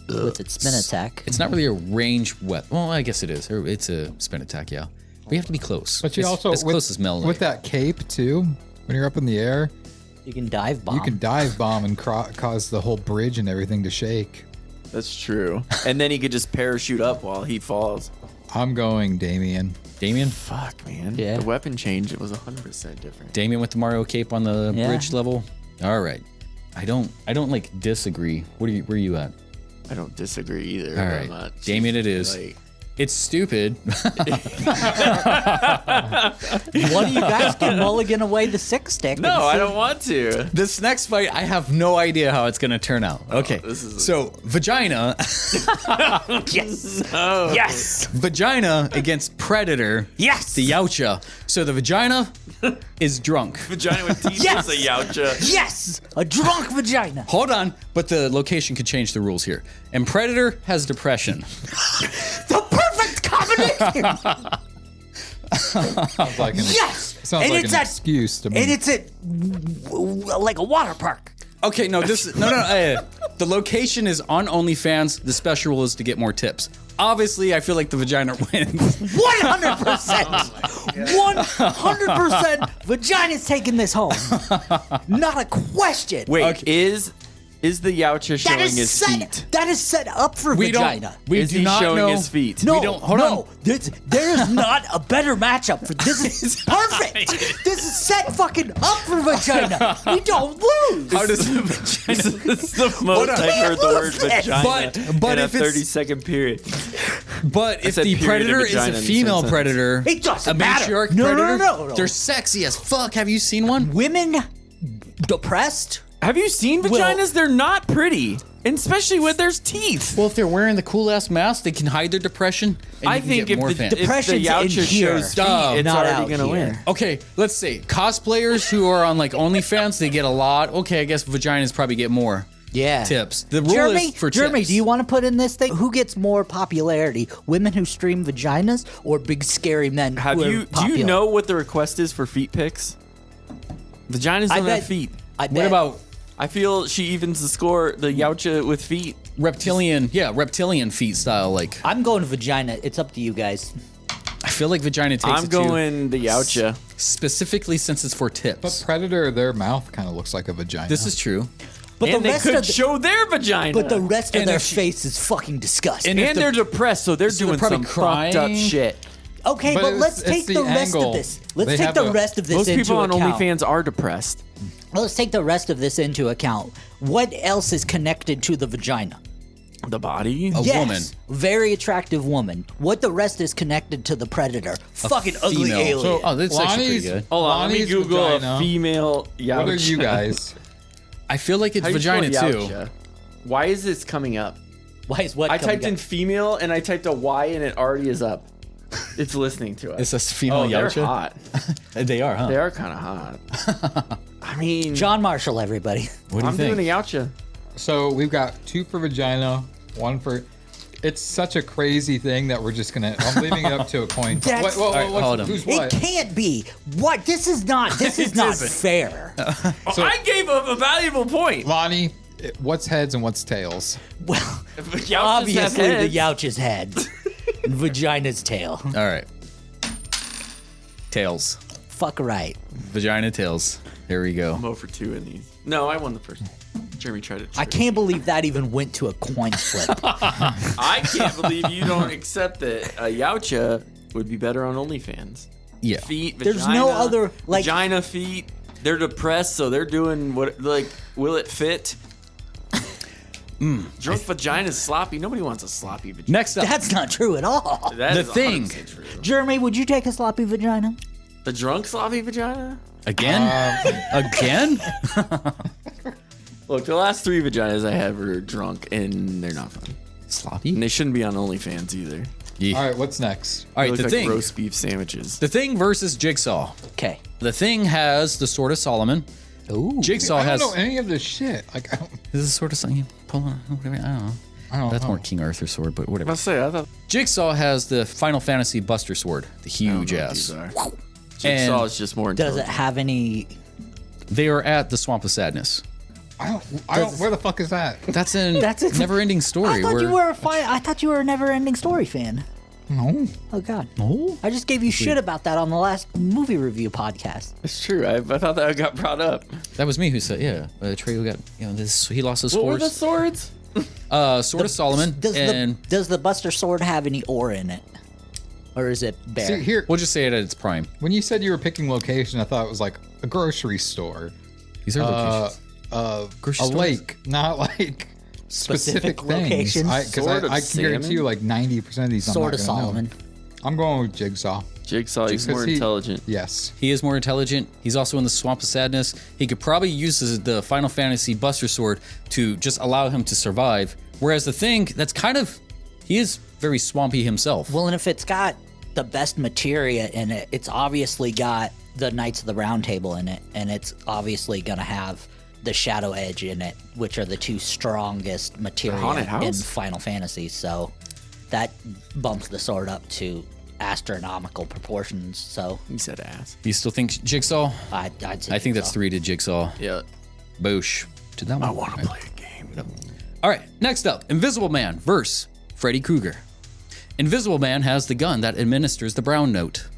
with its spin attack. It's not really a ranged weapon. Well, I guess it is. It's a spin attack, yeah. But you have to be close. But you As- also as close as melee. with that cape too. When you're up in the air, You can dive bomb. you can dive bomb and cause the whole bridge and everything to shake. That's true. And then he could just parachute up while he falls. I'm going Damien. Damien? Fuck, man. Yeah. The weapon change, it was 100% different. Damien with the Mario cape on the Yeah. bridge level. All right. I don't like disagree. Where are you at? I don't disagree either. All but right. I'm not Damien it is. like- It's stupid. One of you guys can mulligan away the 6 stick. No, I don't want to. This next fight, I have no idea how it's going to turn out. Okay, so vagina. Yes. No. Yes. Vagina against predator. Yes. The Yautja. So the vagina is drunk. Vagina with teeth Yes. is a Yautja. Yes. A drunk vagina. Hold on, but the location could change the rules here. And predator has depression. The perfect combination. Sounds like an Yes. Sounds And like it's an at- excuse to me. And it's at like a water park. Okay, no, this no. The location is on OnlyFans. The special rule is to get more tips. Obviously, I feel like the vagina wins. 100%. 100%. Vagina's taking this home. Not a question. Wait, Okay. is the Yautja showing his feet? That is set up for We vagina. don't. We Is do he not showing know. his feet? No, We don't. Hold on. There is not a better matchup for this. Is perfect. This is set fucking up for vagina. We don't lose. How does the This vagina? is the most I've heard the word vagina But in if a it's- 30-second period. But if said the period of predator is vagina a in female some sense. predator, It doesn't a matter. matriarch No, predator, no. they're sexy as fuck. Have you seen one? Women depressed. Have you seen vaginas? They're not pretty, and especially when there's teeth. Well, if they're wearing the cool ass mask, they can hide their depression. And I you can think get if more the fans. Depression's in Yautja here. shows feet, Oh, it's not already out gonna here. win. Okay, let's say cosplayers who are on like OnlyFans, they get a lot. Okay, I guess vaginas probably get more Yeah. tips. The rule Jeremy, is for Jeremy, tips. do you want to put in this thing? Who gets more popularity? Women who stream vaginas or big scary men Have who are you? Do popular? you know what the request is for feet pics? Vaginas don't have feet. What about I feel she evens the score. The Yautja with feet. reptilian? Yeah, reptilian feet style. Like I'm going to vagina. It's up to you guys. I feel like vagina takes I'm it too. going the Yautja. Specifically since it's for tips. But predator, their mouth kind of looks like a vagina. This is true. But And the they rest could of the, show their vagina. but the rest of And their if she- face is fucking disgusting. And if and the- they're depressed, so they're So they're doing probably some fucked up crying. shit. Okay, But but it's- let's it's take the the rest angle. of this. Let's They take have the a- rest of this Most into people on account. OnlyFans are depressed. Let's take the rest of this into account. What else is connected to the vagina? The body. A Yes, woman. very attractive woman. What the rest is connected to the predator? Fucking ugly female. alien. So, Oh, that's actually pretty Lonnie's- good. Hold on, let me Lonnie's Google vagina. a female Yautja. What are you guys? I feel like it's How do you spell vagina too. Yautja? Why is this coming up? Why is what? I coming typed in up? female and I typed a Y and it already is up. It's listening to us. It's a female oh, they're Yautja? hot. They are, huh? They are kind of hot. I mean, John Marshall, everybody. What do you I'm think? doing a Yautja. So we've got 2 for vagina, 1 for. It's such a crazy thing that we're just gonna. I'm leaving it up to a coin. That's- What, All right, hold on. who's It what? can't be. What? This is not. This is not isn't. fair. So- I gave up a valuable point. Lonnie, what's heads and what's tails? Well, Yautjas have obviously the heads. Yautja's head and vagina's tail. All right. Tails. Fuck right. Vagina tails. There we go. I'm 0 for 2 in these. No, I won the first one. Jeremy tried it. I can't believe that even went to a coin flip. I can't believe you don't accept that a Yautja would be better on OnlyFans. Yeah. Feet, There's vagina, no other, like- vagina, feet. They're depressed, so they're doing what? Like, will it fit? Drunk vagina's sloppy. Nobody wants a sloppy vagina. Next up, That's not true at all. That The is Thing. 100% true. Jeremy, would you take a sloppy vagina? The drunk sloppy vagina. again? Again? Look, the last 3 vaginas I had were drunk, and they're not fun. And Sloppy? they shouldn't be on OnlyFans either. Yeah. All right, what's next? All They right, look the like thing. roast beef sandwiches. The Thing versus Jigsaw. Okay. The Thing has the Sword of Solomon. Ooh. Jigsaw I has. don't know any of this shit. Like, I don't. This is sort of something. Pull on, whatever. I don't know. I don't That's know. more King Arthur's sword, but whatever. I say, I thought Jigsaw has the Final Fantasy Buster Sword, the huge ass. Jigsaw is just more Does it intelligent. have any? They are at the Swamp of Sadness. I don't. Where the fuck is that? That's a That's a- never-ending story. I thought where- you were I thought you were a never-ending story fan. No. Oh God. No? I just gave you shit about that on the last movie review podcast. It's true. I thought that got brought up. That was me who said, yeah. Trejo got, this. He lost his What were the swords. swords? Sword of Solomon, and Does the Buster Sword have any ore in it, or is it bare? See here. we'll just say it at its prime. When you said you were picking location, I thought it was like a grocery store. These are locations. A Grocery stores? lake, not like specific things. locations. Because I can guarantee you like 90% of these Sword I'm of not gonna Solomon. know. I'm going with Jigsaw. Jigsaw is more intelligent. Yes. He is more intelligent. He's also in the Swamp of Sadness. He could probably use the Final Fantasy Buster Sword to just allow him to survive. Whereas the Thing, that's he is very swampy himself. Well, and if it's got the best materia in it, it's obviously got the Knights of the Round Table in it, and it's obviously going to have the Shadow Edge in it, which are the two strongest materia in Final Fantasy. So that bumps the sword up to astronomical proportions. So he said ass. Do you still think Jigsaw? I'd say I think Jigsaw. that's 3 to Jigsaw. Yeah. Boosh. To that one. I want to play a game. All right, next up, Invisible Man versus Freddy Krueger. Invisible Man has the gun that administers the brown note.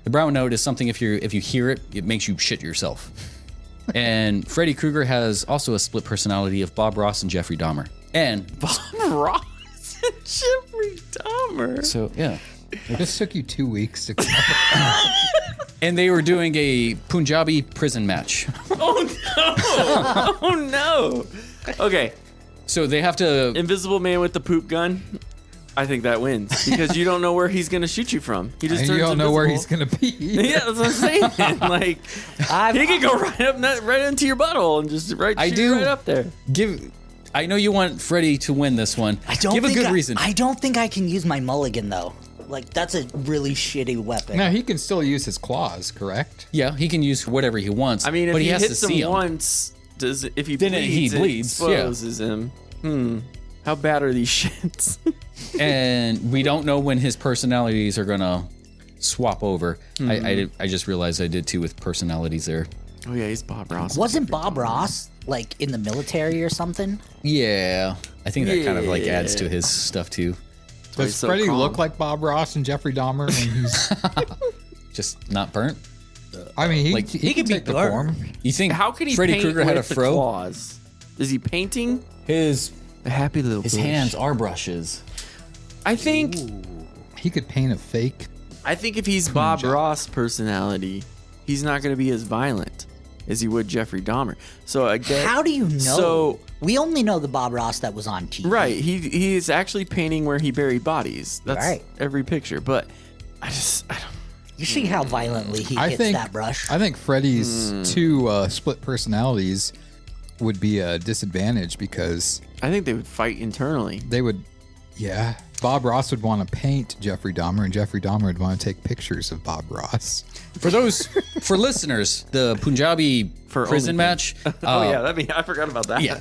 The brown note is something if you hear it, it makes you shit yourself. And Freddy Krueger has also a split personality of Bob Ross and Jeffrey Dahmer. And Bob Ross and Jeffrey Dahmer. So yeah. This took you 2 weeks to And they were doing a Punjabi prison match. Oh no! Oh no! Okay. So they have to... Invisible Man with the poop gun. I think that wins because you don't know where he's gonna shoot you from. He just and turns you don't know where he's invisible. gonna be. Yeah, that's what I'm saying. Like he could go right into your butthole and just shoot you right up there. I know you want Freddy to win this one. Give a good reason. I don't think I can use my mulligan though. Like that's a really shitty weapon. Now he can still use his claws, correct? Yeah, he can use whatever he wants. I mean, if but he has hits to see him once, if he then bleeds, he bleeds. it exposes him. How bad are these shits? And we don't know when his personalities are gonna swap over. I just realized I did too with personalities there. Oh yeah, he's Bob Ross. Wasn't Bob Ross like in the military or something? Yeah, I think that kind of like adds to his stuff too. Does Freddy look like Bob Ross and Jeffrey Dahmer when he's just not burnt? I mean, he could take be the form. You think How could he Freddy paint Krueger had a with the fro? claws? Is he painting? His A happy little his bush. hands are brushes. I think He could paint a fake. if he's Bob Ross personality, he's not going to be as violent as he would Jeffrey Dahmer. So I guess. How do you know? So we only know the Bob Ross that was on TV. right, he is actually painting where he buried bodies. That's Right. every picture. But I don't. You see how violently he hits that brush? I think Freddy's two split personalities would be a disadvantage because I think they would fight internally. they would, yeah. Bob Ross would want to paint Jeffrey Dahmer, and Jeffrey Dahmer would want to take pictures of Bob Ross. For listeners, the Punjabi prison match. Oh yeah, I forgot about that. Yeah,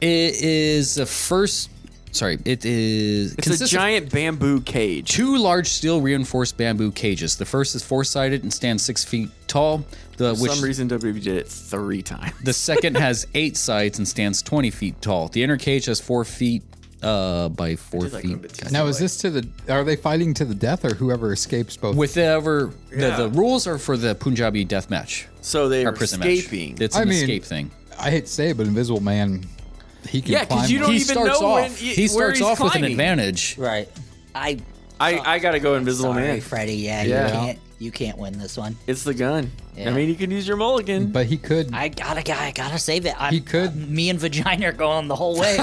it is the first. Sorry, it is. It's a giant bamboo cage. 2 large steel reinforced bamboo cages. The first is 4-sided and stands 6 feet tall. For some reason, WWE did it 3 times. The second has 8 sides and stands 20 feet tall. The inner cage has 4 feet by 4 feet. Now, is this are they fighting to the death or whoever escapes both? The rules are for the Punjabi death match. So they are prison escaping. Match. It's an escape thing. I hate to say it, but Invisible Man, he can climb. because you don't even know he starts off with an advantage. Right. I gotta go Invisible sorry, Man. Freddie. Yeah, Yeah. you can't win this one. It's the gun. Yeah. I mean, you can use your mulligan. But he could. I gotta save it. He could. Me and Vagina are going the whole way.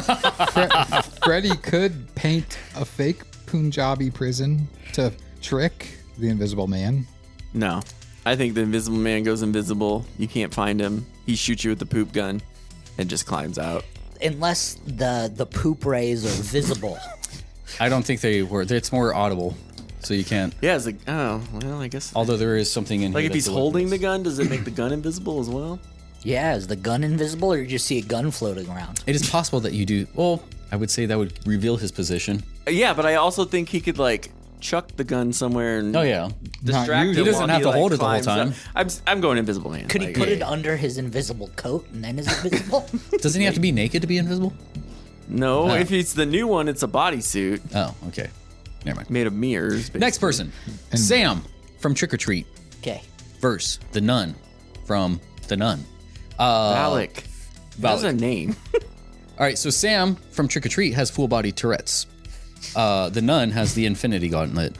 Freddy could paint a fake Punjabi prison to trick the Invisible Man. No. I think the Invisible Man goes invisible. You can't find him. He shoots you with the poop gun and just climbs out. Unless the poop rays are visible. I don't think they were. It's more audible, so you can't. Yeah, it's like, oh, well, I guess. Although there is something in like here if he's that's holding the gun, does it make the gun invisible as well? Yeah, is the gun invisible or you just see a gun floating around? It is possible that you do. Well, I would say that would reveal his position. Yeah, but I also think he could like chuck the gun somewhere and distract him. He doesn't have to hold it the whole time. I'm going Invisible Man. Could he put it under his invisible coat and then is it visible? Doesn't he have to be naked to be invisible? No, if it's the new one, it's a bodysuit. Oh, okay. Never mind. Made of mirrors. Basically. Next person. Sam from Trick or Treat. Okay. Versus the Nun from The Nun. Valak. That's a name. All right, so Sam from Trick or Treat has full body Tourette's. The Nun has the Infinity Gauntlet.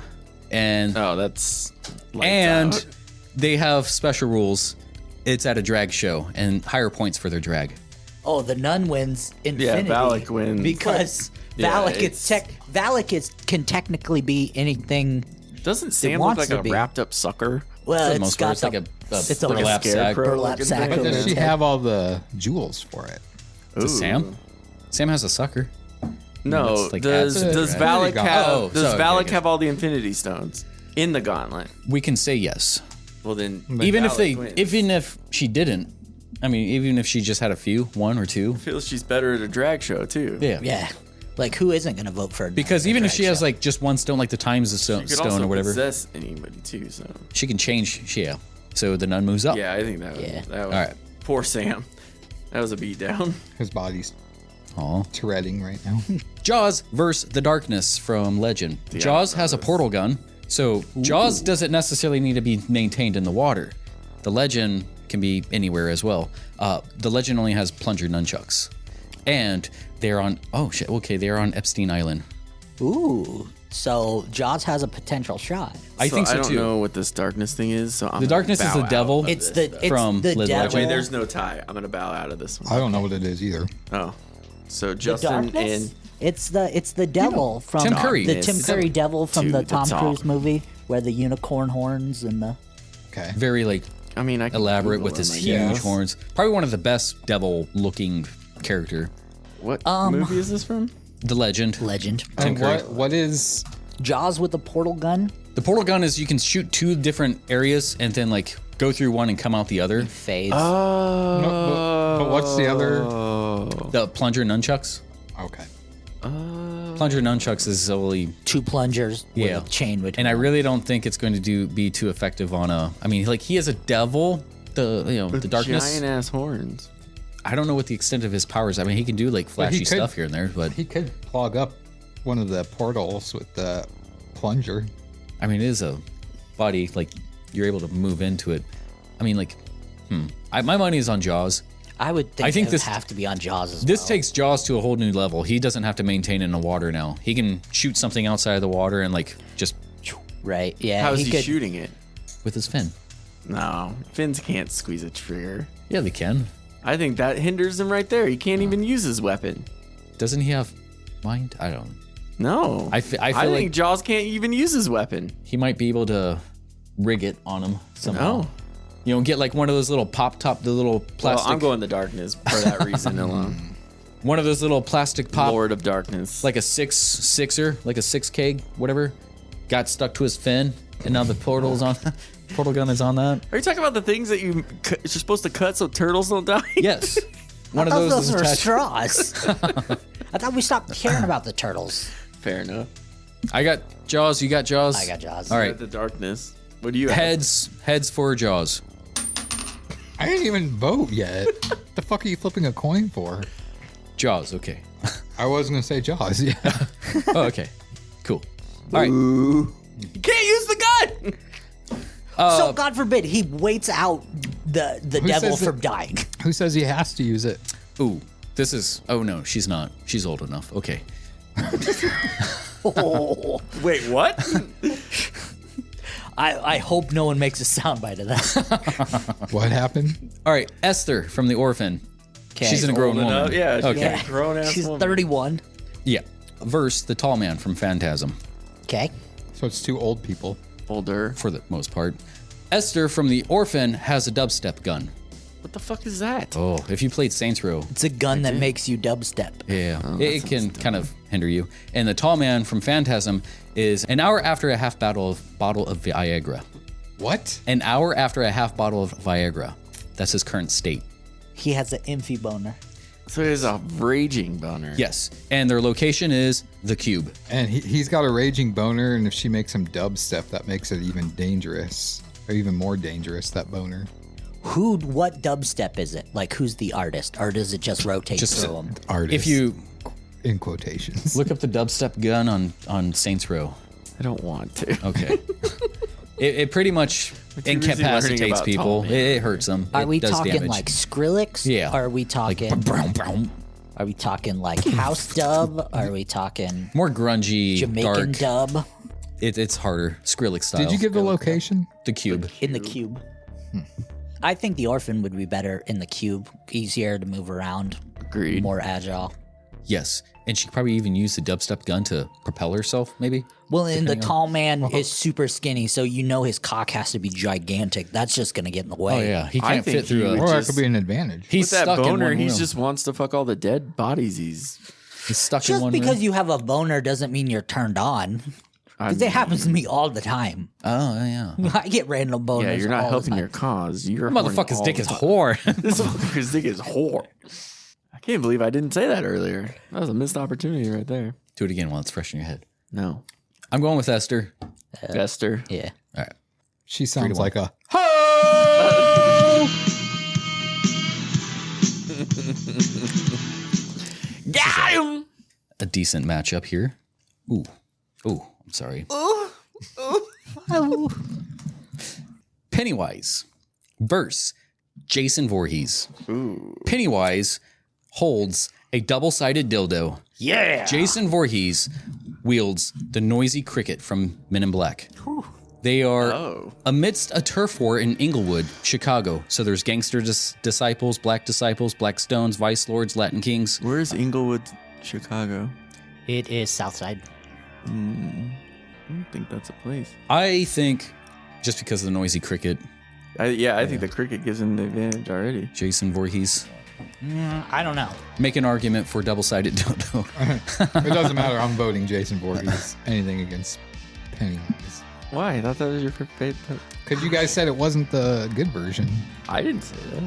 And that's out. They have special rules. It's at a drag show and higher points for their drag. Oh, the nun wins infinity. Yeah, Valak wins. Because Valak can technically be anything. Doesn't Sam look like a wrapped up sucker? Well, it's got like a burlap sack. But does she have all the jewels for it? Does Sam? Sam has a sucker. No, like does Valak have have all the Infinity Stones in the gauntlet? We can say yes. Well then, even if she didn't, I mean, even if she just had a few, 1 or 2, I feel she's better at a drag show too. Yeah. Like, who isn't going to vote for her? Because even if she has like just one stone, like the times stone or whatever, possess anybody too, so she can change. Yeah. So the nun moves up. Yeah, I think that. That was all right. Poor Sam. That was a beatdown. His body's Touretting right now. Jaws versus the Darkness from Legend. Jaws has a portal gun, so Jaws doesn't necessarily need to be maintained in the water. The Legend can be anywhere as well. The Legend only has plunger nunchucks, and they're on. Oh shit! Okay, they're on Epstein Island. Ooh, so Jaws has a potential shot. I think so too. I don't know what this darkness thing is. So I'm the darkness is the devil. It's the from the devil. devil. Wait, there's no tie. I'm gonna bow out of this one. I don't know what it is either. Oh, so Justin and it's the devil from Tim Curry. The Tim Curry devil from the Tom Cruise movie where the unicorn horns and the very like I can elaborate with his huge horns. Probably one of the best devil looking character. What movie is this from? The Legend. Tim Curry. What is Jaws with the portal gun? The portal gun is you can shoot 2 different areas and then like go through one and come out the other. Phase. But what's the other? The plunger nunchucks. Okay. Plunger nunchucks is only 2 plungers with a chain between. And I really don't think it's going to be too effective on a. I mean, like he is a devil. The darkness. Giant ass horns. I don't know what the extent of his powers. I mean, he can do like flashy stuff here and there, but he could plug up one of the portals with the plunger. I mean, it is a body like you're able to move into it. I mean, like, my money is on Jaws. I think this have to be on Jaws as well. This takes Jaws to a whole new level. He doesn't have to maintain in the water now. He can shoot something outside of the water and like just. Right. Yeah. How is he shooting it? With his fin. No, fins can't squeeze a trigger. Yeah, they can. I think that hinders him right there. He can't even use his weapon. Doesn't he have mind? I don't. No. I feel like think Jaws can't even use his weapon. He might be able to rig it on him somehow. No. You know, get like one of those little the little plastic. Well, I'm going the darkness for that reason alone. One of those little plastic pop. Lord of Darkness. Like a sixer, like a 6 keg, whatever. Got stuck to his fin, and now the portal gun is on that. Are you talking about the things that you're supposed to cut so turtles don't die? Yes. One of those were straws. I thought we stopped caring about the turtles. Fair enough. I got Jaws. You got Jaws. I got Jaws. All right. The darkness. What do you heads for Jaws? I didn't even vote yet. What the fuck are you flipping a coin for? Jaws. Okay. I was gonna say Jaws. Yeah. Oh, okay. Cool. All right. You can't use the gun. So God forbid he waits out the devil from dying. Who says he has to use it? Ooh, this is. Oh no, she's not. She's old enough. Okay. Oh. Wait, what? I hope no one makes a soundbite of that. What happened? All right, Esther from The Orphan. She's a grown woman. Yeah, she's okay. a grown ass She's woman. 31. Yeah. Verse the tall man from Phantasm. Okay. So it's 2 old people. Older. For the most part. Esther from The Orphan has a dubstep gun. What the fuck is that? Oh, if you played Saints Row. It's a gun that makes you dubstep. Yeah, it can kind of hinder you. And the tall man from Phantasm is an hour after a half bottle of Viagra. What? An hour after a half bottle of Viagra. That's his current state. He has an infi boner. So he's a raging boner. Yes, and their location is the Cube. And he's got a raging boner, and if she makes him dubstep, that makes it even dangerous. Or even more dangerous, that boner. What dubstep is it? Like, who's the artist? Or does it just rotate through them? Artist. If you... In quotations. Look up the dubstep gun on Saints Row. I don't want to. Okay. it pretty much incapacitates people. It hurts them. Are we does talking damage. like Skrillex? Yeah. Are we talking... Are we talking like house dub? Are we talking... More grungy, Jamaican dark. dub? It's harder. Skrillex style. Did you give the location? The Cube. In the Cube. I think the Orphan would be better in the Cube. Easier to move around. Agreed. more agile. Yes. And she could probably even use the dubstep gun to propel herself, maybe. Well, and the Depending on- tall man is super skinny, so you know his cock has to be gigantic. That's just going to get in the way. Oh, yeah. He I can't think fit through he a... would Or that just- could be an advantage. He's With that stuck in boner, one he room. just wants to fuck all the dead bodies. He's stuck in Just one because room. you have a boner doesn't mean you're turned on. Because it happens to me all the time. Oh, yeah. I get random boners. yeah, you're not all the helping time. your cause. You're Motherfucker's horny dick all is the time. whore. This motherfucker's dick is whore. I can't believe I didn't say that earlier. That was a missed opportunity right there. Do it again while it's fresh in your head. No. I'm going with Esther. Esther. Yeah. All right. She sounds like a Got him! A decent matchup here. Ooh. Ooh. I'm sorry. Pennywise versus Jason Voorhees. Ooh. Pennywise holds a double-sided dildo. Yeah. Jason Voorhees wields the noisy cricket from Men in Black. They are amidst a turf war in Inglewood, Chicago. So there's gangster disciples, black stones, vice lords, Latin kings. Where is Inglewood, Chicago? It is Southside. I don't think that's a place. I think just because of the noisy cricket, I think the cricket gives him the advantage already. Jason Voorhees. I don't know. Make an argument for double-sided dildo. It doesn't matter. I'm voting Jason Voorhees. Anything against Pennywise. Why? I thought that was your favorite. Because you guys said it wasn't the good version. I didn't say that.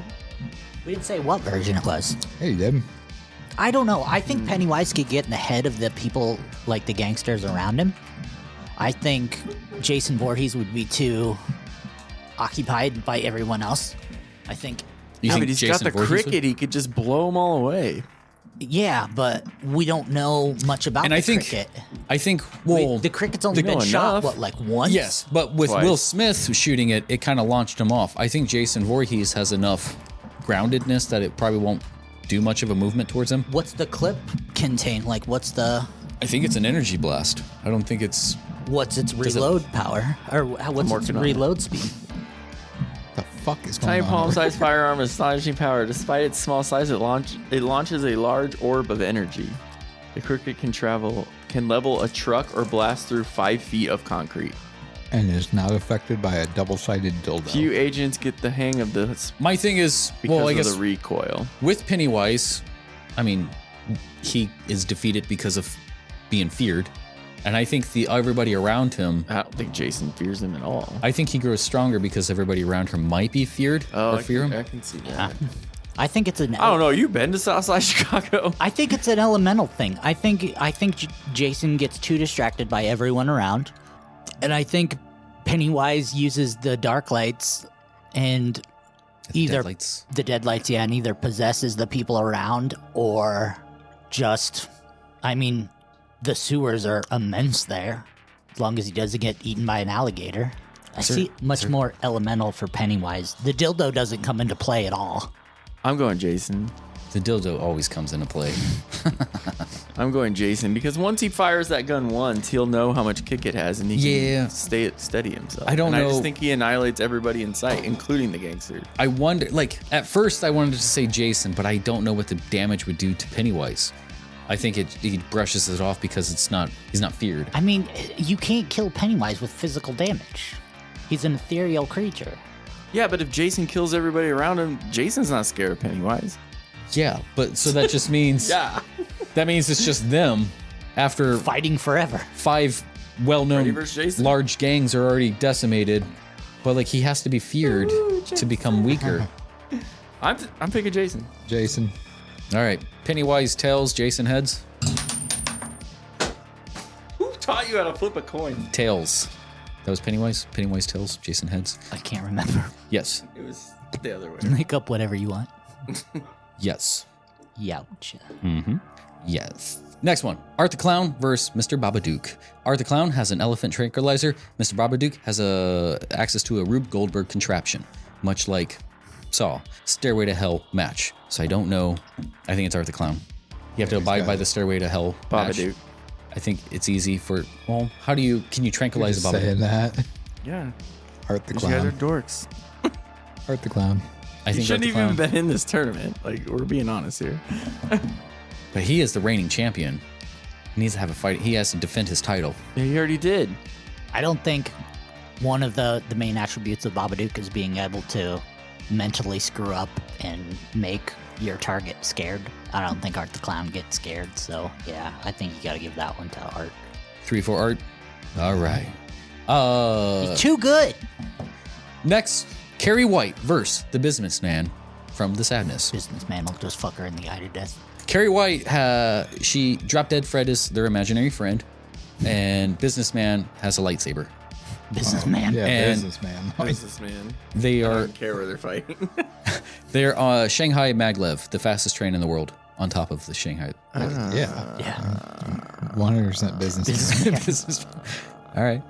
We didn't say what version it was. Hey, you did. I don't know. I think Pennywise could get in the head of the people, like the gangsters around him. I think Jason Voorhees would be too occupied by everyone else. I think. You Yeah, think but he's Jason got the Voorhees cricket. would? He could just blow them all away. Yeah, but we don't know much about And the I think, cricket. well, The cricket's only been know shot, enough. what, like once? yes, but with Twice. Will Smith shooting it, it kind of launched him off. I think Jason Voorhees has enough groundedness that it probably won't do much of a movement towards him. What's the clip contain? Like, what's I think it's an energy blast. I don't think it's... its reload power? Or what's its working on it. reload speed? The fuck is going Tiny on? palm-sized firearm with astonishing power. Despite its small size, it launches a large orb of energy. The cricket can level a truck or blast through 5 feet of concrete. And is not affected by a double-sided dildo. Few agents get the hang of this My thing is, because well, I of guess the recoil. with Pennywise, I mean, he is defeated because of being feared. And I think everybody around him, I don't think Jason fears him at all. I think he grows stronger because everybody around her might be feared or fear him. I can see that. I think it's an. I don't know. You been to Southside Chicago? I think it's an elemental thing. I think Jason gets too distracted by everyone around, and I think Pennywise uses the dark lights and either Deadlights. the deadlights, yeah, and either possesses the people around or just, I mean, the sewers are immense there. As long as he doesn't get eaten by an alligator, I see much more elemental for Pennywise. The dildo doesn't come into play at all. I'm going Jason. The dildo always comes into play. I'm going Jason because once he fires that gun once, he'll know how much kick it has, and he Yeah. can steady himself. I don't and know. I just think he annihilates everybody in sight, including the gangsters. I wonder, like, at first I wanted to say Jason, but I don't know what the damage would do to Pennywise. I think he brushes it off because he's not feared. I mean, you can't kill Pennywise with physical damage. He's an ethereal creature. Yeah, but if Jason kills everybody around him, Jason's not scared of Pennywise. Yeah, but so that just means Yeah. that means it's just them after Fighting forever. 5 Freddy well-known versus Jason. large gangs are already decimated, but like he has to be feared to become weaker. I'm picking Jason. Jason. All right, Pennywise tails, Jason heads. Who taught you how to flip a coin? Tails. That was Pennywise. Pennywise tails, Jason heads. I can't remember. Yes. It was the other way. Make up whatever you want. Yes. Youch. Yes. Next one. Art the Clown versus Mr. Babadook. Art the Clown has an elephant tranquilizer. Mr. Babadook has access to a Rube Goldberg contraption, much like Saw. Stairway to Hell match. So I don't know. I think it's Art the Clown. You have to abide by the Stairway to Hell match. Babadook. I think it's easy for, well, can you tranquilize a Just saying Babadook? that. Yeah. Art the You guys are Clown. dorks. Art the Clown. I think He shouldn't Art the even Clown, been in this tournament. Like, we're being honest here. but he is the reigning champion. He needs to have a fight. He has to defend his title. He already did. I don't think one of the main attributes of Babadook is being able to mentally screw up and make your target scared. I don't think Art the Clown gets scared, so yeah, I think you gotta give that one to Art. 3 for Art. All right. He's too good. Next, Carrie White versus the businessman from The Sadness. Businessman will just fuck her in the eye to death. Carrie White, she Drop Dead Fred is their imaginary friend, and businessman has a lightsaber. Businessman. Yeah, And- businessman. Businessman. They I are don't care where they're fighting. they're Shanghai Maglev, the fastest train in the world, on top of the Shanghai. Yeah. 100% business. Businessman. All right.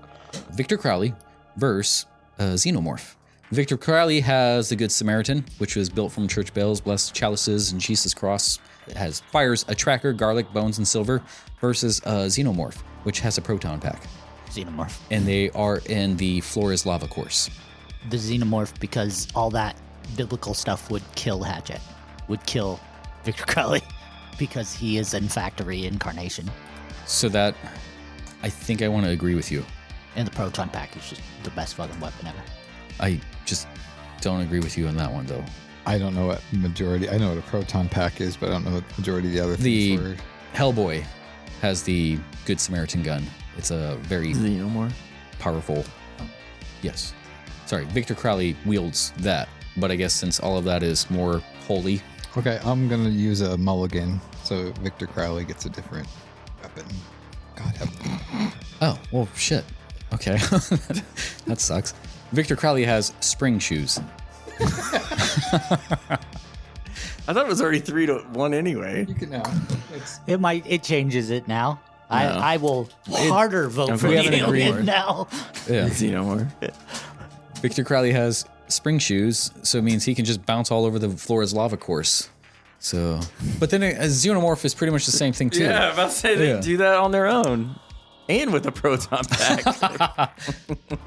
Victor Crowley versus Xenomorph. Victor Crowley has the Good Samaritan, which was built from church bells, blessed chalices, and Jesus' cross. It fires a tracker, garlic, bones, and silver, versus Xenomorph, which has a proton pack. Xenomorph. And they are in the Floor is Lava course. The Xenomorph, because all that biblical stuff would kill Hatchet, would kill Victor Crowley, because he is in fact a reincarnation. So that, I think I want to agree with you. And the proton pack is just the best fucking weapon ever. I just don't agree with you on that one, though. I don't know what majority. I know what a proton pack is, but I don't know what majority of the other The things were. Hellboy has the Good Samaritan gun. It's a very Xenomorph. powerful. Yes. Sorry, Victor Crowley wields that, but I guess since all of that is more holy. Okay, I'm gonna use a mulligan, so Victor Crowley gets a different weapon. God help me. Oh, well, shit. Okay. That sucks. Victor Crowley has spring shoes. I thought it was already 3-1 anyway. You can now. It's, It changes it now. No. I will harder vote for we haven't you agreed. now. Yeah. Xenomorph. Victor Crowley has spring shoes, so it means he can just bounce all over the Floor is Lava course. So, but then a Xenomorph is pretty much the same thing too. Yeah, I'm about to say they Yeah. do that on their own. And with a proton pack.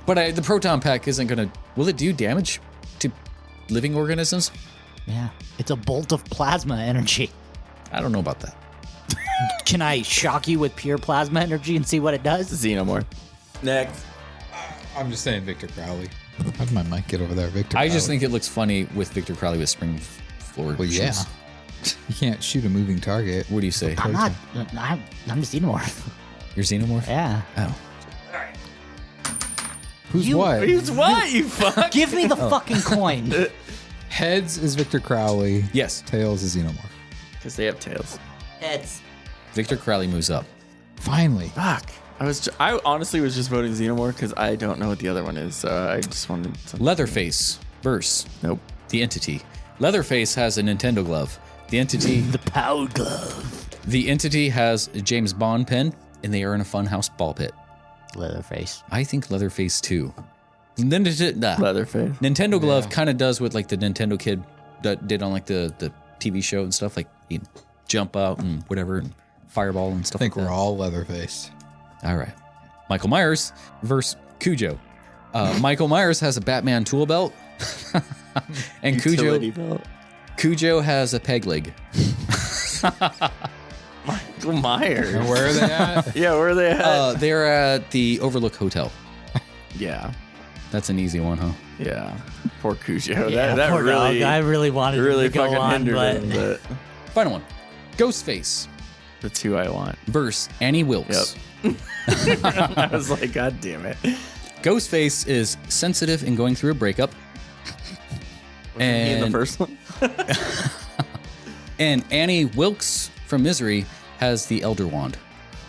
But the proton pack isn't gonna. Will it do damage to living organisms? Yeah, it's a bolt of plasma energy. I don't know about that. Can I shock you with pure plasma energy and see what it does? Xenomorph. Next. I'm just saying Victor Crowley. How did my mic get over there, Victor? I just Crowley? think it looks funny with Victor Crowley with spring floor Well, yeah. shoes. You can't shoot a moving target. What do you say? I'm not. I'm a Xenomorph. You're Xenomorph? Yeah. Oh. Who's what? Who's what, you fuck? Give me the fucking coin. Heads is Victor Crowley. Yes. Tails is Xenomorph. Because they have tails. Heads. Victor Crowley moves up. Finally. Fuck. I honestly was just voting Xenomorph because I don't know what the other one is, so I just wanted to. Leatherface versus Nope. the Entity. Leatherface has a Nintendo glove. The Entity. The Power Glove. The Entity has a James Bond pen, and they are in a funhouse ball pit. Leatherface. I think Leatherface too. Leatherface. Nintendo glove kind of does what like the Nintendo kid did on like the TV show and stuff. Like he'd jump out and whatever, and fireball and I stuff. think like we're that. all Leatherface. All right. Michael Myers versus Cujo. Michael Myers has a Batman tool belt, and Utility belt. Cujo has a peg leg. Michael Myers. And where are they at? Yeah, where are they at? They're at the Overlook Hotel. Yeah. That's an easy one, huh? Yeah. Poor Cujo. Yeah, that poor really, dog. I really wanted really him to go fucking on, hindered but him, but Final one. Ghostface the two I want. versus Annie Wilkes. I was like, God damn it. Ghostface is sensitive and going through a breakup. And he in the first one? And Annie Wilkes from Misery has the Elder Wand.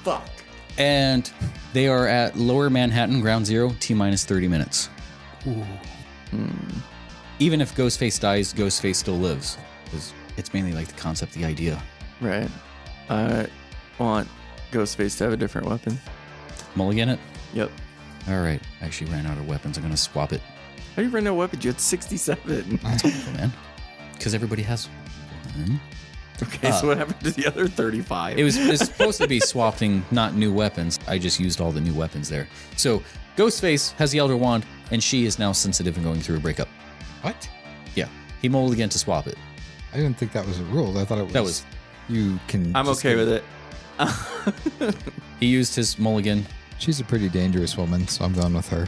Fuck. And they are at Lower Manhattan, Ground Zero, T-minus 30 minutes. Even if Ghostface dies, Ghostface still lives. Because it's mainly like the concept, the idea. Right. I want Ghostface to have a different weapon. Mulligan it? Yep. All right. I actually ran out of weapons. I'm going to swap it. How do you run out of weapons? You had 67. Oh, man. Because everybody has one. Okay, so what happened to the other 35? It's supposed to be swapping, not new weapons. I just used all the new weapons there. So Ghostface has the Elder Wand, and she is now sensitive and going through a breakup. What? Yeah. He mulliganed to swap it. I didn't think that was a rule. I thought it was. That was. You can. I'm okay with it. He used his mulligan. She's a pretty dangerous woman, so I'm going with her.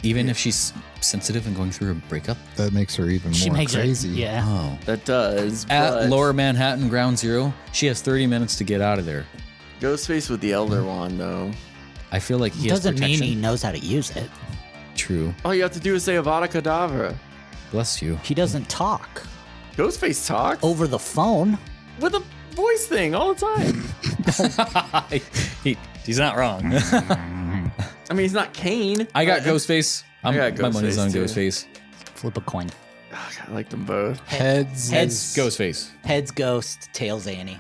Even if she's sensitive and going through a breakup? That makes her even She more makes crazy. it. Yeah. Oh. That does. At but Lower Manhattan, Ground Zero, she has 30 minutes to get out of there. Ghostface with the Elder Wand, though. I feel like he Doesn't has mean protection. he knows how to use it. True. All you have to do is say Avada Kedavra. Bless you. He doesn't talk Ghostface talks over the phone. with a voice thing all the time. He's not wrong. I mean, he's not Kane. I got Ghostface. I got my money's Ghostface, on too. Ghostface. Flip a coin. I like them both. Heads. Ghostface. Heads Ghost, tails Annie.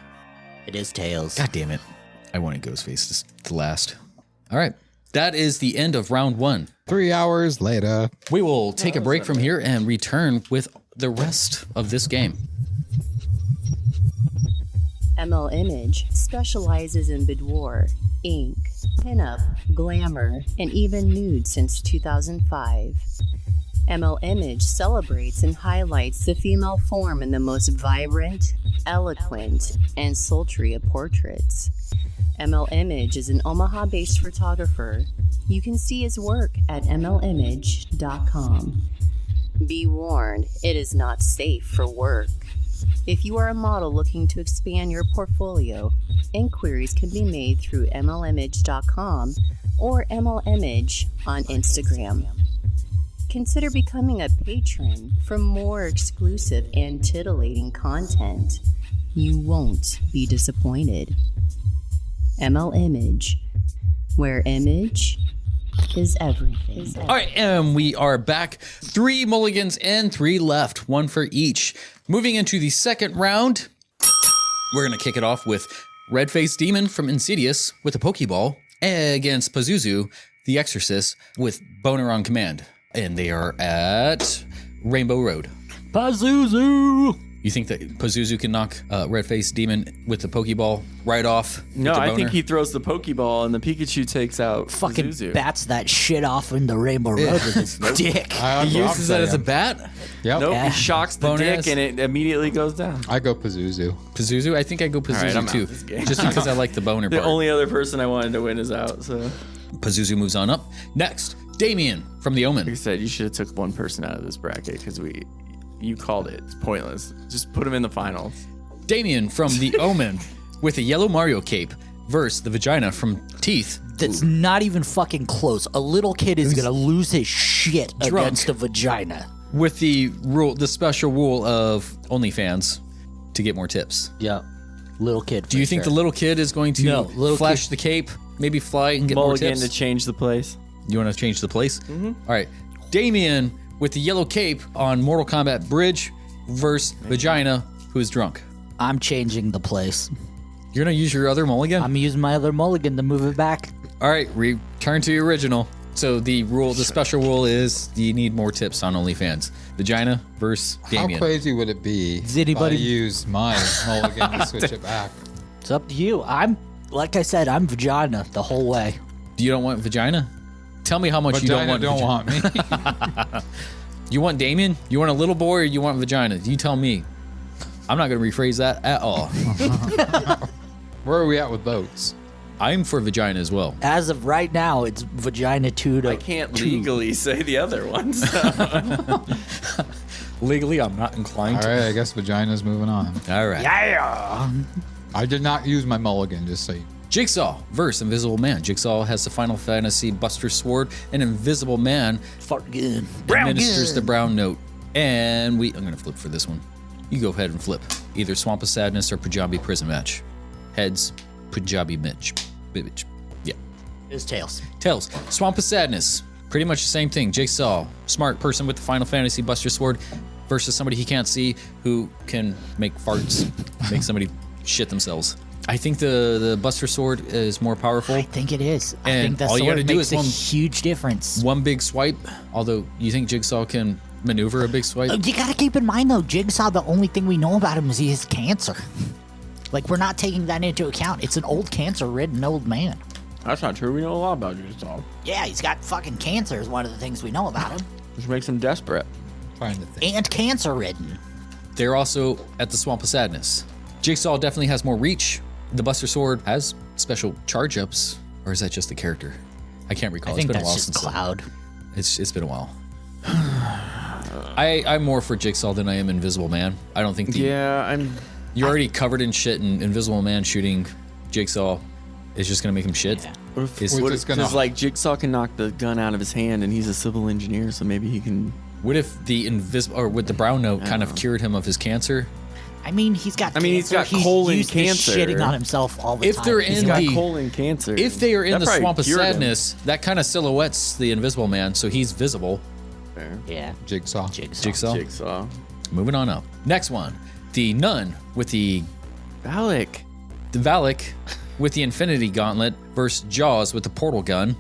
It is tails. God damn it. I wanted Ghostface to last. All right. That is the end of round 1. 3 hours later. We will take a break from here and return with the rest of this game. ML Image specializes in boudoir, ink, pinup, glamour, and even nude since 2005. ML Image celebrates and highlights the female form in the most vibrant, eloquent, and sultry of portraits. ML Image is an Omaha-based photographer. You can see his work at mlimage.com. Be warned, it is not safe for work. If you are a model looking to expand your portfolio, inquiries can be made through mlimage.com or mlimage on Instagram. Consider becoming a patron for more exclusive and titillating content. You won't be disappointed. ML Image, where image is everything. All right, and we are back. 3 mulligans and 3 left, 1 for each. Moving into the second round, we're going to kick it off with Red-Faced Demon from Insidious with a Pokeball against Pazuzu, the Exorcist, with Boner on command. And they are at Rainbow Road. Pazuzu! You think that Pazuzu can knock Red-Faced Demon with the Pokeball right off? No, with the I boner? think he throws the Pokeball and the Pikachu takes out Fucking Pazuzu. bats that shit off in the Rainbow Road with his dick. He uses that as a bat? Yep. Nope, Yeah. he shocks the Boner dick ass. and it immediately goes down. I go Pazuzu. Pazuzu? I think I go Pazuzu right, I'm out too. this game. Just because I like the boner The part. only other person I wanted to win is out, so... Pazuzu moves on up. Next, Damien from The Omen. Like I said, you should have took one person out of this bracket because you called it. It's pointless. Just put him in the finals. Damien from The Omen with a yellow Mario cape versus the vagina from Teeth. That's not even fucking close. A little kid is gonna lose his shit Drunk. against a vagina. With the special rule of OnlyFans to get more tips. Yeah. Little kid. Do you think the little kid is going to No, little flash kid- the cape, maybe fly and get more Mulligan tips? to change the place. You want to change the place? Mm-hmm. All right. Damien with the yellow cape on Mortal Kombat Bridge versus Vagina, who is drunk. I'm changing the place. You're going to use your other mulligan? I'm using my other mulligan to move it back. All right. Return to the original. So the special rule is you need more tips on OnlyFans. Vagina versus Damien. How crazy would it be Does anybody- if I use my mulligan to switch it back? It's up to you. Like I said, I'm vagina the whole way. You don't want Vagina? Tell me how much Vagina you don't want me. You want Damien? You want a little boy or you want Vagina? You tell me. I'm not going to rephrase that at all. Where are we at with votes? I'm for Vagina as well. As of right now, it's vagina 2 to I can't 2. legally say the other ones. Legally, I'm not inclined All right, I guess vagina's moving on. All right. Yeah. I did not use my mulligan, just so you... Jigsaw versus Invisible Man. Jigsaw has the Final Fantasy Buster Sword, and Invisible Man Fucking administers the brown note. And I'm going to flip for this one. You go ahead and flip. Either Swamp of Sadness or Punjabi Prison Match. Heads, Punjabi Mitch. Yeah. It's tails. Tails. Swamp of Sadness. Pretty much the same thing. Jigsaw, smart person with the Final Fantasy Buster Sword versus somebody he can't see who can make farts, make somebody shit themselves. I think the Buster Sword is more powerful. I think it is. I And think that all you sword gotta do makes is a one- huge difference. One big swipe, although you think Jigsaw can maneuver a big swipe? You gotta keep in mind though, Jigsaw, the only thing we know about him is he has cancer. Like, we're not taking that into account. It's an old cancer-ridden old man. That's not true. We know a lot about Jigsaw. Yeah, he's got fucking cancer is one of the things we know about him. Which makes him desperate. Trying to think. And cancer-ridden. They're also at the Swamp of Sadness. Jigsaw definitely has more reach. The Buster Sword has special charge-ups. Or is that just the character? I can't recall. I think it's been that's a while just since Cloud. It's been a while. I'm more for Jigsaw than I am Invisible Man. I don't think you're already covered in shit, and Invisible Man shooting Jigsaw is just gonna make him shit. Yeah. Because like Jigsaw can knock the gun out of his hand, and he's a civil engineer, so maybe he can. What if the with the brown note kind of cured him of his cancer? I mean, he's got. He's got colon used to cancer. shitting on himself all the If time. they're He's in got the colon cancer, if they are in That the probably Swamp of cured him. Sadness, that kind of silhouettes the Invisible Man, so he's visible. Fair. Yeah. Jigsaw. Jigsaw. Moving on up. Next one, the Nun with the Valak. The Valak with the Infinity Gauntlet versus Jaws with the Portal Gun.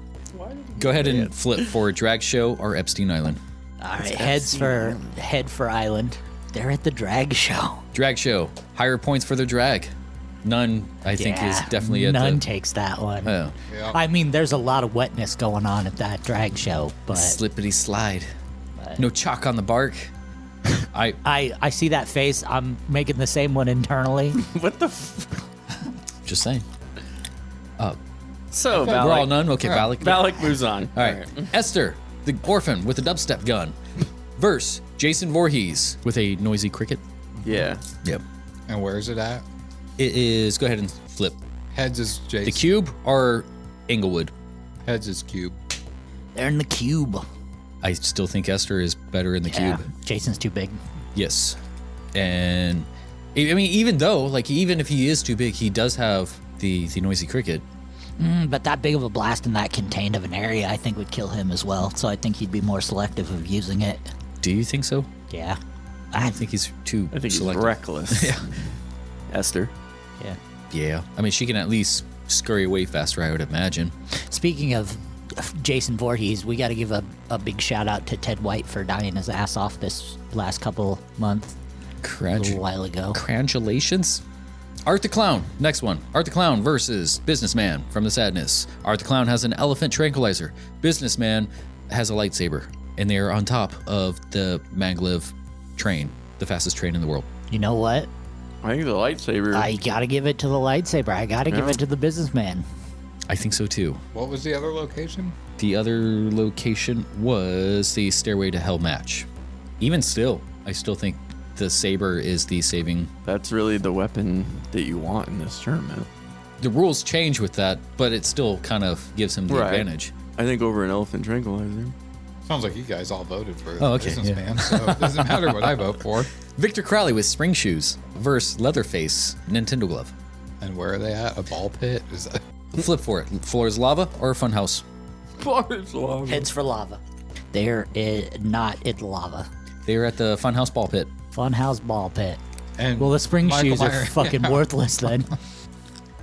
Go ahead and flip for Drag Show or Epstein Island. All right, head for Island. They're at the drag show. Drag Show, higher points for the drag. Nun, I think, is definitely at Nun takes that one. Oh. Yeah. I mean, there's a lot of wetness going on at that drag show, but Slippity slide. No chalk on the bark. I see that face. I'm making the same one internally. What the? Just saying. So we're all Nun. Okay, Valak. Valak moves on. All right. Esther, the orphan with the dubstep gun, versus Jason Voorhees with a noisy cricket. Yeah. Yep. And where is it at? It is. Go ahead and flip. Heads is Jason. The Cube or Inglewood? Heads is Cube. They're in the cube. I still think Esther is better in the Cube. Jason's too big. Yes. And I mean, even if he is too big, he does have the noisy cricket. But that big of a blast in that contained of an area, I think, would kill him as well. So I think he'd be more selective of using it. Do you think so? Yeah. I think he's too I think selective. he's reckless. Yeah. Esther. Yeah. Yeah. I mean, she can at least scurry away faster, I would imagine. Speaking of Jason Voorhees, we got to give a big shout out to Ted White for dying his ass off this last couple months. A little while ago. Congratulations. Art the Clown, next one. Art the Clown versus Businessman from the Sadness. Art the Clown has an elephant tranquilizer. Businessman has a lightsaber. And they are on top of the maglev train, the fastest train in the world. You know what? I think the lightsaber. I got to give it to the lightsaber. I got to give it to the businessman. I think so too. What was the other location? The other location was the Stairway to Hell match. Even still, I still think the saber is the saving. That's really the weapon that you want in this tournament. The rules change with that, but it still kind of gives him the advantage. I think over an elephant tranquilizer. Sounds like you guys all voted for Oh, okay, Businessman, so it doesn't matter what I vote for. Victor Crowley with spring shoes versus Leatherface Nintendo glove. And where are they at? A ball pit? Is that... Flip for it. Floor is lava or funhouse? Heads for lava. They're not at the lava. They're at the funhouse ball pit. Funhouse ball pit. And well, the spring Michael shoes are Myers, fucking worthless then.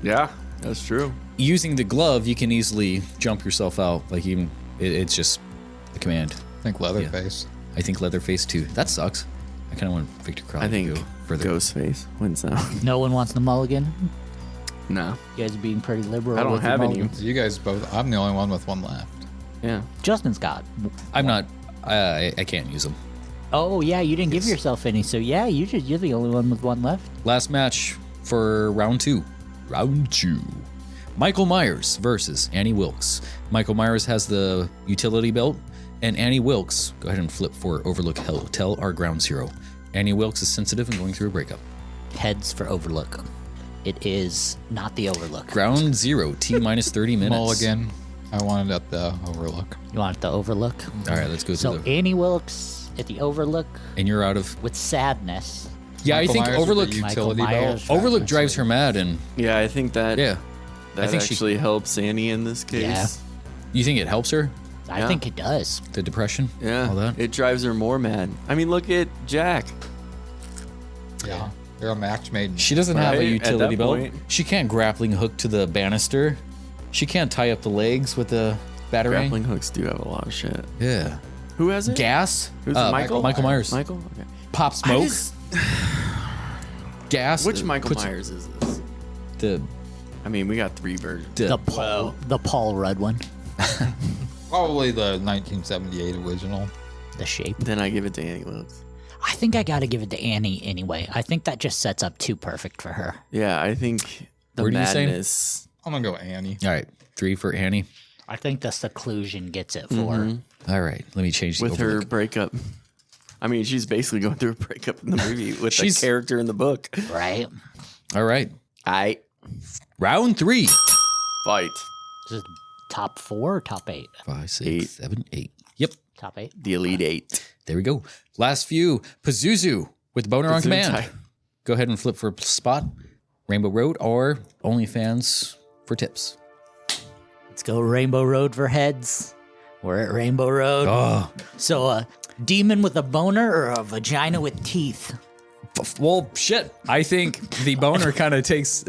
Yeah, that's true. Using the glove, you can easily jump yourself out. Like even it's just a command. I think Leatherface. Yeah. I think Leatherface too. That sucks. I kind of want Victor Crowley I think to go further. Ghostface wins that. No one wants the mulligan. No. You guys are being pretty liberal. I don't with have the any. mulligan. You guys both. I'm the only one with one left. Yeah. Justin's got. I'm not. I can't use them. Oh yeah, you didn't give yourself any, so yeah, you're the only one with one left. Last match for round two. Round two. Michael Myers versus Annie Wilkes. Michael Myers has the utility belt, and Annie Wilkes, go ahead and flip for Overlook Hotel or Ground Zero. Annie Wilkes is sensitive and going through a breakup. Heads for Overlook. It is not the Overlook. Ground Zero, T minus 30 minutes. Mulligan. I wanted up the Overlook. You want it the Overlook? All right, let's go So to the. Annie Wilkes at the Overlook And you're out of. with sadness. Yeah, Michael I think Myers with Overlook. the Michael utility Myers. belt. Overlook drives her mad, and Yeah, I think that. yeah. That I think she- actually helps Annie in this case. Yeah. You think it helps her? I Yeah. think it does. The depression? Yeah. All that? It drives her more mad. I mean, look at Jack. Yeah. They're a match made. She doesn't have a Right, at utility that belt. point. She can't grappling hook to the banister. She can't tie up the legs with the batarang. Grappling hooks do have a lot of shit. Yeah. Who has it? Gas. Who's it, Michael? Michael Myers. Michael? Okay. Pop smoke. Gas. Which Michael puts Myers is this? The I mean, we got 3 versions. The Paul Rudd one. Probably the 1978 original. the shape. Then I give it to Annie Wilkes. I think I got to give it to Annie anyway. I think that just sets up too perfect for her. Yeah, I think the Where do you say? madness. I'm gonna go Annie. All right, 3 for Annie. I think the seclusion gets it for Mm-hmm. her. All right, let me change the With her overlook. breakup. I mean, she's basically going through a breakup in the movie with the She's- character in the book. Right? All right, round 3. Fight. Is it top 4 or top 8? 5, 6, 8. 7, 8. Yep, Top 8. The Elite 8. there we go. Last few. Pazuzu with boner on command. Gesundheit. Go ahead and flip for a spot. Rainbow Road or OnlyFans for tips. Let's go Rainbow Road for heads. We're at Rainbow Road. Oh, So a demon with a boner or a vagina with teeth? well, shit. I think the boner kind of takes.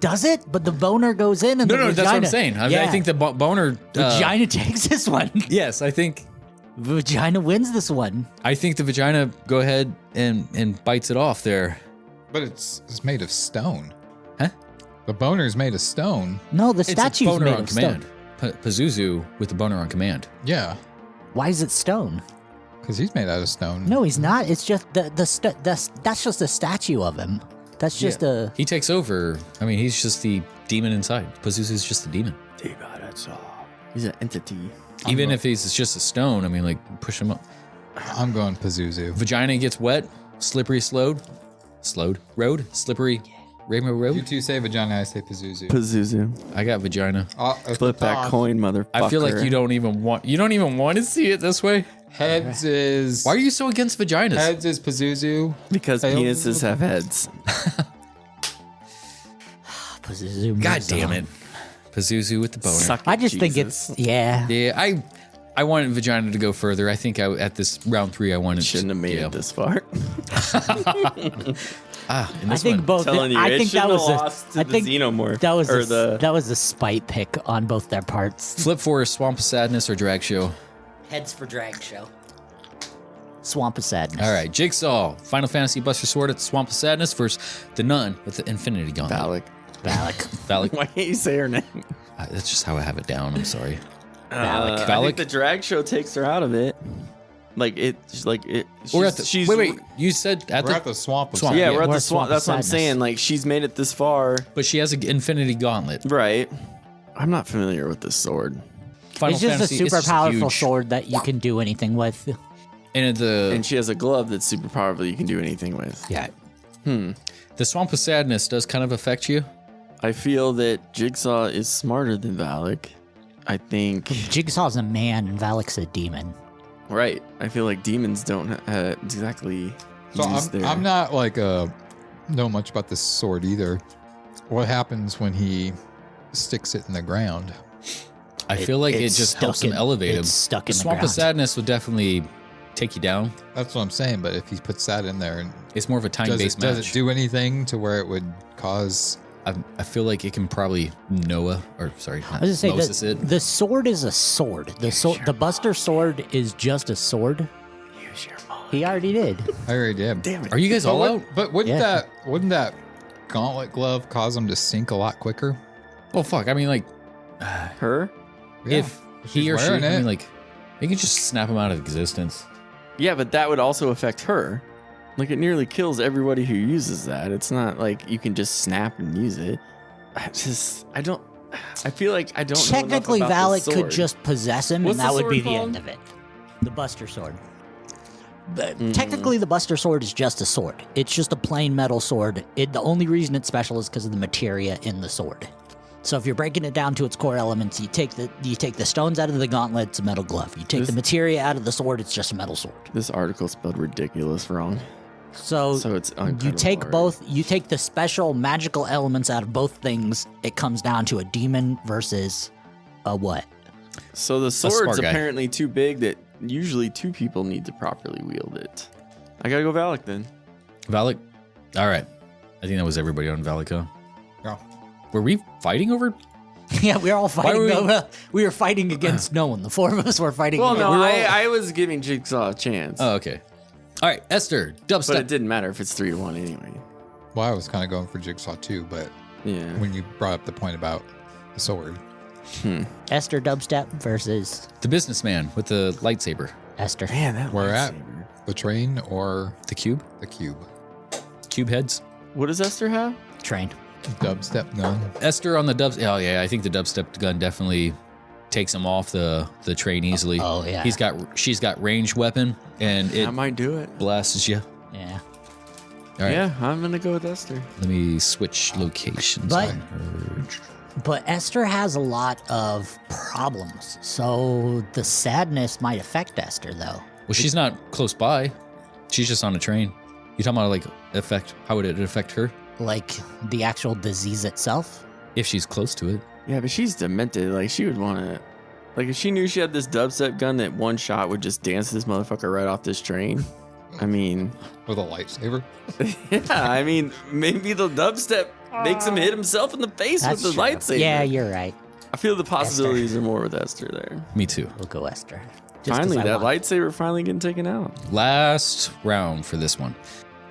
Does it? But the boner goes in and No, the vagina. that's what I'm saying. I think the boner. Vagina takes this one. Yes, I think Vagina wins this one. the vagina go ahead and bites it off there. But it's made of stone. Huh? The boner's made of stone. No, the It's a statue's boner made on of command. stone. Pazuzu with the boner on command. Yeah, Why is it stone? because he's made out of stone. No, he's not. It's just that's just a statue of him. That's just a. He takes over. I mean, he's just the demon inside. Pazuzu's just the demon. He's an entity. Even if he's just a stone, I mean, like, push him up. I'm going Pazuzu. Vagina gets wet, slippery road, slippery Rainbow Road. You two say vagina, I say Pazuzu. Pazuzu. I got vagina. At Flip the that top, coin, motherfucker. I feel like you don't even want to see it this way. Heads is. Why are you so against vaginas? Heads is Pazuzu. Because Tails penises is- have heads. Pazuzu God moves damn on. it. Pazuzu with the boner. Suck I it, just think Jesus. it's Yeah, I wanted vagina to go further. I think at this round 3, I wanted Shouldn't have made yeah. it this far. And I this think one, both. Telling you, I it think that shouldn't was have a. lost to I the think Xenomorph, that was or a, the- that was a spite pick on both their parts. flip for Swamp of Sadness or Drag Show. Heads for drag show. Swamp of Sadness. All right, Jigsaw, Final Fantasy Buster Sword at the Swamp of Sadness versus the Nun with the Infinity Gauntlet. Valak. Why can't you say her name? That's just how I have it down. I'm sorry. I Valak. think the drag show takes her out of it. Like it. We're at the, she's wait. You said at We're the at the swamp. Of Swamp. Yeah, Yeah, we're at we're the at swamp. Swamp of That's what I'm Sadness. saying. Like she's made it this far, but she has an Infinity Gauntlet. right? I'm not familiar with this sword. Final It's just Fantasy, a super just powerful huge. sword that you can do anything with. And And she has a glove that's super powerful. You can do anything with. Yeah. the Swamp of Sadness does kind of affect you. I feel that Jigsaw is smarter than Valak. I think. Jigsaw's a man and Valak's a demon. Right. I feel like demons don't exactly. So use their- I'm not like know much about this sword either. What happens when he sticks it in the ground? I feel like it it's just helps stuck him in- elevate him. it's stuck the in the Swamp of ground. Sadness would definitely take you down. That's what I'm saying. But if he puts that in there, and It's more of a time-based does match. it do anything to where it would cause? I feel like it can probably Noah, or sorry, not I was gonna Moses say it. the sword is a sword. The Buster Sword is just a sword. Use your mind. He already did. I already did. Damn it. Are you guys all out? But wouldn't that gauntlet glove cause him to sink a lot quicker? Oh fuck! I mean, like, Her? Yeah, if he she's or she, I wearing it. mean, like, they can just snap him out of existence. Yeah, but that would also affect her. Like it nearly kills everybody who uses that. It's not like you can just snap and use it. I feel like I don't Technically, know enough about Valak this could sword. just possess him, What's and that the would be sword the called? end of it. The Buster Sword. But technically, the Buster Sword is just a sword. It's just a plain metal sword. The only reason it's special is because of the materia in the sword. So if you're breaking it down to its core elements, you take the stones out of the gauntlet, it's a metal glove. You take the materia out of the sword, it's just a metal sword. This article spelled ridiculous wrong. So it's you incredible take art. both. You take the special magical elements out of both things. It comes down to a demon versus a what? So the smart sword's guy. apparently too big that usually two people need to properly wield it. I gotta go Valak then. Valak. All right. I think that was everybody on Valak. Huh? Yeah. Were we fighting over? Yeah, we were all Why fighting. were we- over, we were fighting against no one. The four of us were fighting. Well, against, no, we were all- I was giving Jigsaw a chance. Oh, okay. All right, Esther, but it dubstep. didn't matter if it's 3-1 anyway. Well, I was kind of going for Jigsaw too, but Yeah. when you brought up the point about the sword, Esther dubstep versus The businessman with the lightsaber. Esther. Man, that Where at? lightsaber. The train or The cube? the cube? Cube heads. What does Esther have? Train. Dubstep gun. Esther on the dubs. Oh yeah, I think the dubstep gun definitely takes him off the train easily. Oh, yeah. She's got ranged weapon and it I might do it. blasts you. Yeah. All right. Yeah, I'm gonna go with Esther. Let me switch locations. But- on her. But Esther has a lot of problems, so the sadness might affect Esther, though. Well, she's not close by. She's just on a train. You talking about like how would it affect her Like the actual disease itself. if she's close to it? Yeah, but she's demented. Like, she would want to... Like, if she knew she had this dubstep gun that one shot would just dance this motherfucker right off this train, I mean... With a lightsaber? Yeah, I mean, maybe the dubstep makes him hit himself in the face with the true. lightsaber. Yeah, you're right. I feel the possibilities are more with Esther there. Me too. We'll go Esther. Just 'cause Finally, I that want- lightsaber finally getting taken out. Last round for this one.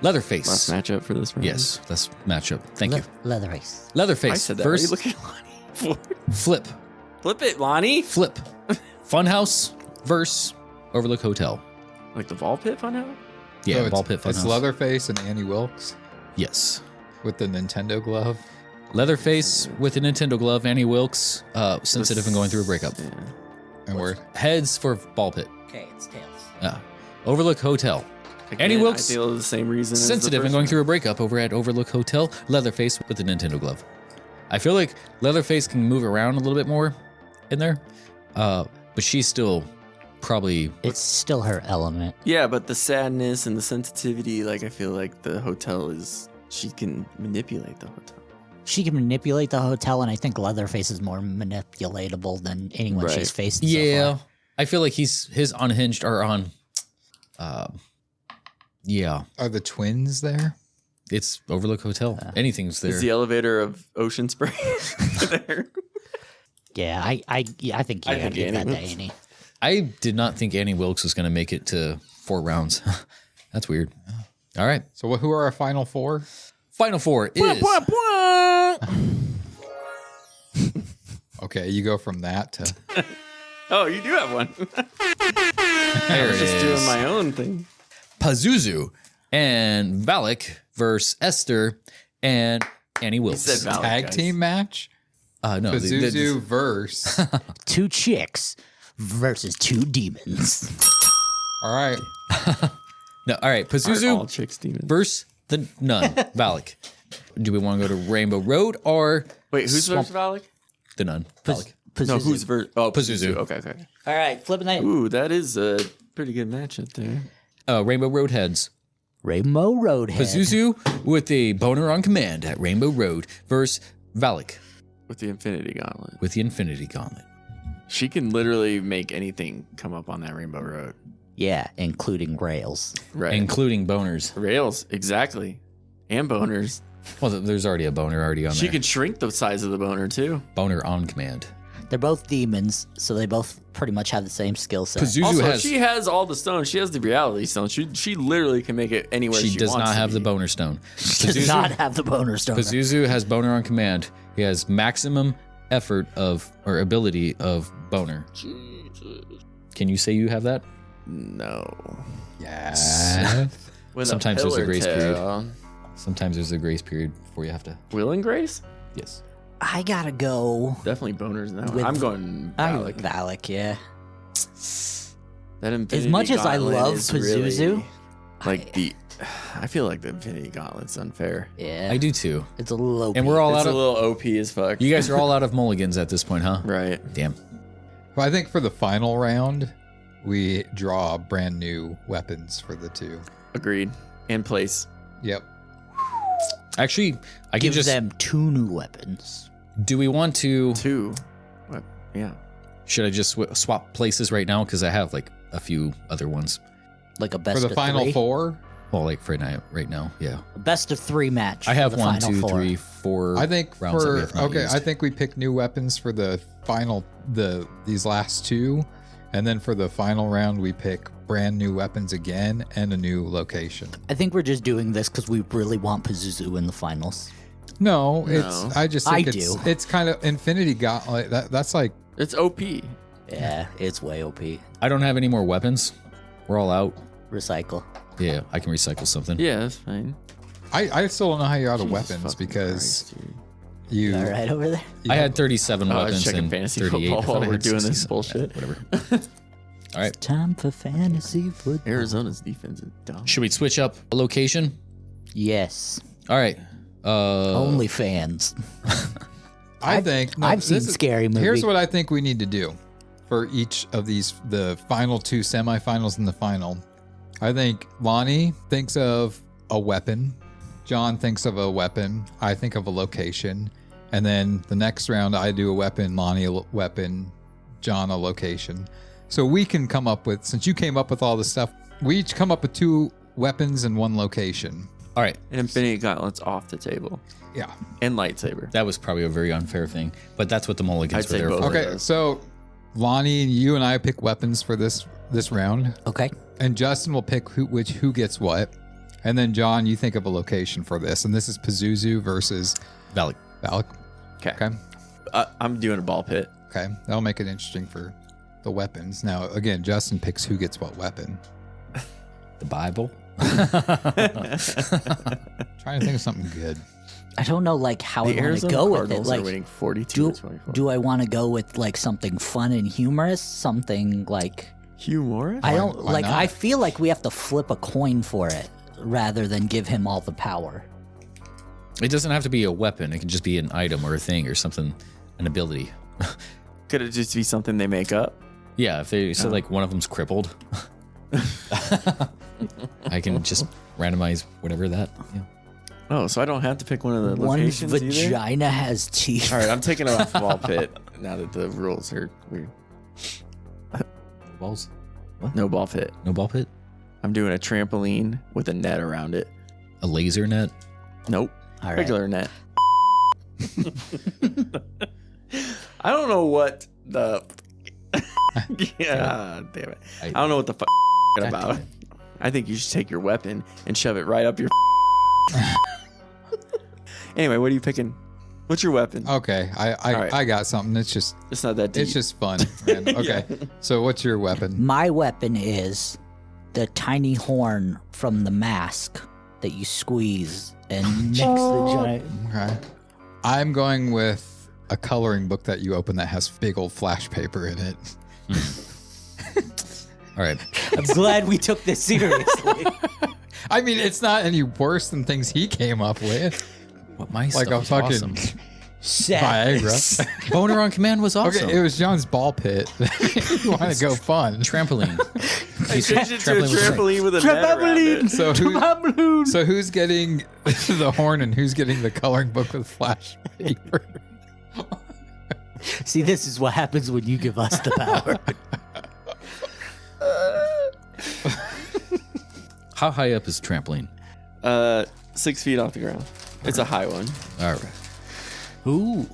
Leatherface. Last matchup for this round. Yes, that's matchup. Thank you. Leatherface. Leatherface I said that. versus Are you looking at Lonnie? Flip. Flip it, Lonnie. Flip. Funhouse versus Overlook Hotel. Like the ball pit fun house? Yeah, So ball pit It's Funhouse. Leatherface and Annie Wilkes Yes. with the Nintendo glove. Leatherface with a Nintendo glove. Annie Wilkes, sensitive and going through a breakup. Yeah. And we're Heads for ball pit. Okay, it's tails. Overlook Hotel. Annie Again, Wilkes, I feel the same reason. as the sensitive and first going one. through a breakup over at Overlook Hotel. Leatherface with the Nintendo glove. I feel like Leatherface can move around a little bit more in there, but she's still probably. It's still her element. Yeah, but the sadness and the sensitivity, like I feel like the hotel is. She can manipulate the hotel. She can manipulate the hotel, and I think Leatherface is more manipulatable than anyone Right. she's faced. So Yeah, far. I feel like his unhinged are on. Yeah, are the twins there? it's Overlook Hotel. Anything's there. Is the elevator of Ocean Spray there? Yeah, I think you I gotta think give that to Annie. Annie. I did not think Annie Wilkes was going to make it to 4 rounds. That's weird. All right, So who are our final four? final four is Okay, you go from that to Oh, you do have one. there I was it just is. doing my own thing. Pazuzu and Valak versus Esther and Annie Wilkes. said Valak. tag guys. team match. No, Pazuzu verse. Two chicks versus two demons. All right. no. All right, Aren't Pazuzu all chicks demons. versus the nun, Valak. Do we want to go to Rainbow Road or Wait, who's Swamp- versus Valak? the nun? Valak. No, Pazuzu. who's versus? Oh, Pazuzu. Okay. All right, flipping that. Ooh, that is a pretty good matchup there. Rainbow Road heads. Rainbow Roadhead. Pazuzu with a boner on command at Rainbow Road versus Valak With the Infinity Gauntlet. with the Infinity Gauntlet. She can literally make anything come up on that Rainbow Road. Yeah, including rails. Right. Including boners. Rails, exactly. And boners. Well, there's already a boner already on She there. can shrink the size of the boner too. Boner on command. They're both demons, so they both pretty much have the same skill set. Pazuzu Also, has. she has all the stones. She has the reality stone. She literally can make it anywhere she, She does wants not to have the be. boner stone. Does not have the boner stone. Pazuzu has boner on command. He has maximum effort of or ability of boner. Can you say you have that? No. Yeah. With Sometimes there's a pillar grace tail. period. Sometimes there's a grace period before you have to. Will and Grace? Yes. I gotta go. Definitely boners now. With- I'm going Valak. Valak, yeah. That Infinity much as I Gauntlet love is Pazuzu, really, like I feel like the Infinity Gauntlet's unfair. Yeah. I do too. It's a little OP. And we're all It's out a of. little OP as fuck. You guys are all out of mulligans at this point, huh? Right. Damn. Well, I think for the final round, we draw brand new weapons for the two. Agreed. And place. Yep. Actually, I can Give just. them two new weapons. Do we want to? Two. What? Yeah. Should I just swap places right now? Because I have like a few other ones. Like a best For the of final three. four, Well, like for right now, yeah. A best of three match. I have for the 1, final 2, four. 3, 4. I think rounds that we for have not okay, used. I think we pick new weapons for the final these last two, and then for the final round we pick brand new weapons again and a new location. I think we're just doing this because we really want Pazuzu in the finals. No, No. it's I just think I it's do. it's kind of Infinity Gauntlet. That's like It's OP. Yeah, it's way OP. I don't have any more weapons, We're all out. Recycle. Yeah, I can recycle something. Yeah, that's fine. I still don't know how you're out of Jesus weapons fucking because Christ, dude. You all right over there? I had 37 I was weapons checking and fantasy 38. football I thought while I we're had doing this 67. bullshit. Whatever. All right. Time for fantasy football. Arizona's defense is dumb. Should we switch up a location? Yes. All right. Only fans. I think I've seen Scary Movie. Here's what I think we need to do for each of these, the final two semifinals and the final. I think Lonnie thinks of a weapon. John thinks of a weapon. I think of a location. And then the next round, I do a weapon, Lonnie a weapon, John a location. So we can come up with, since you came up with all this stuff, we each come up with 2 weapons and 1 location. All right. And Infinity Gauntlet's off the table. Yeah. And lightsaber. That was probably a very unfair thing, but that's what the mulligans I'd were say there both. for. Okay, so Lonnie, you and I pick weapons for this round. Okay. And Justin will pick who gets what. And then John, you think of a location for this. And this is Pazuzu versus Valak. Okay. I'm doing a ball pit. Okay. That'll make it interesting for the weapons. Now, again, Justin picks who gets what weapon. The Bible. Trying to think of something good. I don't know, like how The I want to Arizona go with it. Cardinals Like, are winning 42-24. do I want to go with like something fun and humorous? Something like humorous? I don't Why like. not? I feel like we have to flip a coin for it rather than give him all the power. It doesn't have to be a weapon. It can just be an item or a thing or something, an ability. Could it just be something they make up? Yeah, if they said like one of them's crippled, I can just randomize whatever that. Yeah. Oh, so I don't have to pick one of the One's locations vagina has teeth. All right, I'm taking it off the ball pit now that the rules are weird. Balls? No ball pit. No ball pit? I'm doing a trampoline with a net around it. A laser net? Nope. All right. Regular net. I don't know what the... yeah, damn it. I don't know what the fuck about. I think you should take your weapon and shove it right up your... Anyway, what are you picking? What's your weapon? Okay, I got something. It's not that deep. It's just fun. Man. Okay, so what's your weapon? My weapon is the tiny horn from the mask that you squeeze and makes the giant. Okay. I'm going with a coloring book that you open that has big old flash paper in it. All right. I'm glad we took this seriously. I mean, it's not any worse than things he came up with. What my like stuff a is fucking awesome. Viagra. Boner on Command was awesome. Okay, it was John's ball pit. You want to go fun? Trampoline. I changed it to a trampoline with a net around it. So who's getting the horn and who's getting the coloring book with flash paper? See, this is what happens when you give us the power. How high up is trampoline? 6 feet off the ground. It's a high one. All right. Ooh.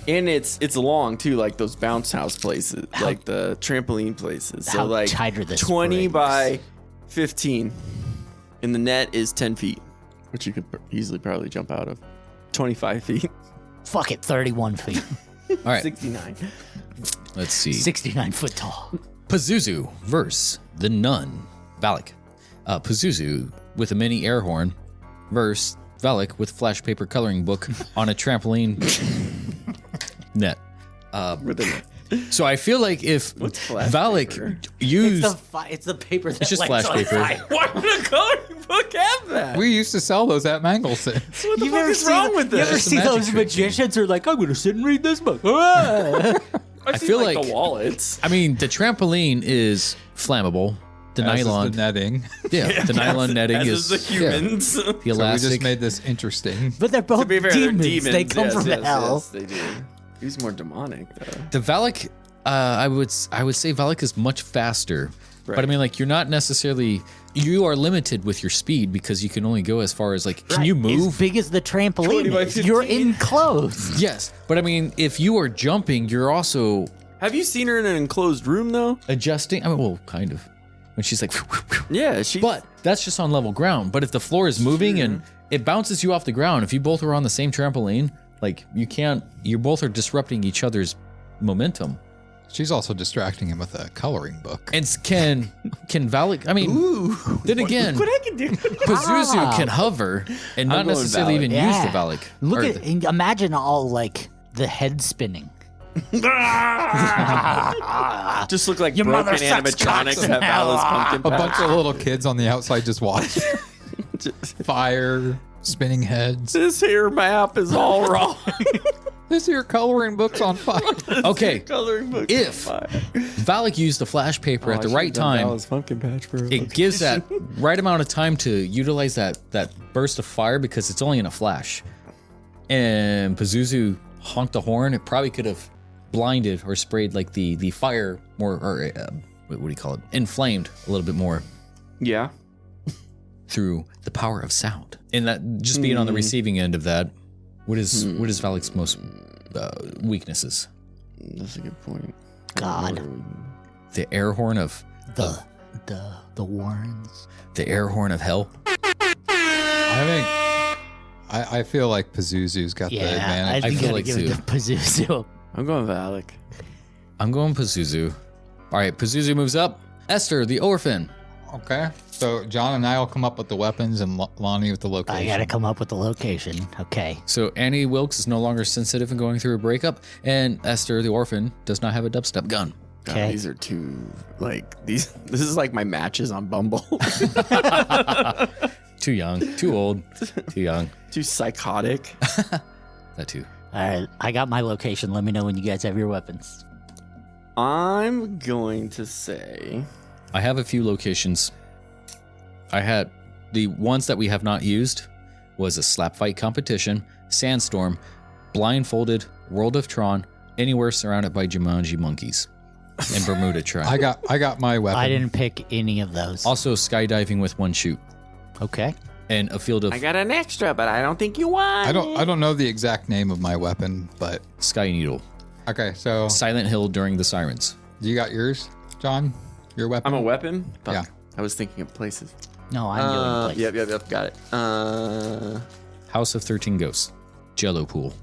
And it's long too, like those bounce house places, like the trampoline places. So how like tight are the 20 springs? by 15. And the net is 10 feet, which you could easily probably jump out of. 25 feet. Fuck it, 31 feet. All right. 69. Let's see. 69 foot tall. Pazuzu versus the Nun. Valak. Pazuzu with a mini air horn versus Valak with flash paper coloring book on a trampoline net. With a net. So I feel like if What's flash Valak paper? used... It's the paper that It's just lights flash on paper. fire. Why would a coloring book have that? We used to sell those at Mangelson's. What the fuck is wrong with You ever this? see magic those trick. magicians who are like, I'm going to sit and read this book. Ah! I feel like- the wallets. I mean, the trampoline is flammable. The As is nylon. the netting. Yeah, the nylon netting As is the humans. the So we elastic. just made this interesting. But they're both To be fair, they're demons. They come Yes, from yes, hell. Yes, they do. He's more demonic though. The Valak, I would say Valak is much faster. Right. But I mean, like, you're not necessarily, you are limited with your speed because you can only go as far as, like, can you As move? big as the 20 trampoline by is. You're 15. enclosed. Yes. But I mean, if you are jumping, you're also Have you seen her in an enclosed room though? adjusting. I mean, well, kind of. When she's like, Yeah, she. but that's just on level ground. But if the floor is moving and it bounces you off the ground, if you both are on the same trampoline, like, you both are disrupting each other's momentum. She's also distracting him with a coloring book. And can Valak? I mean, then again, Look what I can do. Pazuzu can hover and not going necessarily Valak. even use the Valak. Look Or at imagine all like the head spinning. Just look like Your broken mother sucks animatronics cocks at Vala's pumpkin A patch. bunch of little kids on the outside just watching. Fire, spinning heads. This here map is all wrong. This here coloring book's on fire. Okay, Coloring book. if Valak used the flash paper at the right time, Vala's pumpkin patch for it gives that right amount of time to utilize that burst of fire because it's only in a flash. And Pazuzu honked the horn. It probably could have blinded or sprayed like the fire more, or what do you call it? Inflamed a little bit more Yeah. through the power of sound. And that just being on the receiving end of that, what is Valak's most weaknesses? That's a good point. God. The air horn of The Warrens. the air horn of hell. I feel like Pazuzu's got the advantage. I feel gotta like give it Zoo. to Pazuzu. I'm going Valak. I'm going Pazuzu. All right, Pazuzu moves up. Esther, the orphan. Okay. So John and I will come up with the weapons and Lonnie with the location. I gotta come up with the location. Okay. So Annie Wilkes is no longer sensitive and going through a breakup, and Esther, the orphan, does not have a dubstep gun. God, Okay. these are too This is like my matches on Bumble. Too young, too old, too young. Too psychotic. That too. All right. I got my location. Let me know when you guys have your weapons. I'm going to say I have a few locations. I had the ones that we have not used was a slap fight competition, Sandstorm, Blindfolded, World of Tron, anywhere surrounded by Jumanji monkeys, and Bermuda Tribe. I got my weapon. I didn't pick any of those. Also skydiving with one shoot Okay. and a field of I got an extra, but I don't think you want. I don't know the exact name of my weapon, but Sky Needle, okay. So Silent Hill during the sirens. you got yours, John? Your weapon? I'm a weapon? Fuck. Yeah. I was thinking of places. No, I'm doing place. Yep. Got it. House of 13 Ghosts, Jello Pool,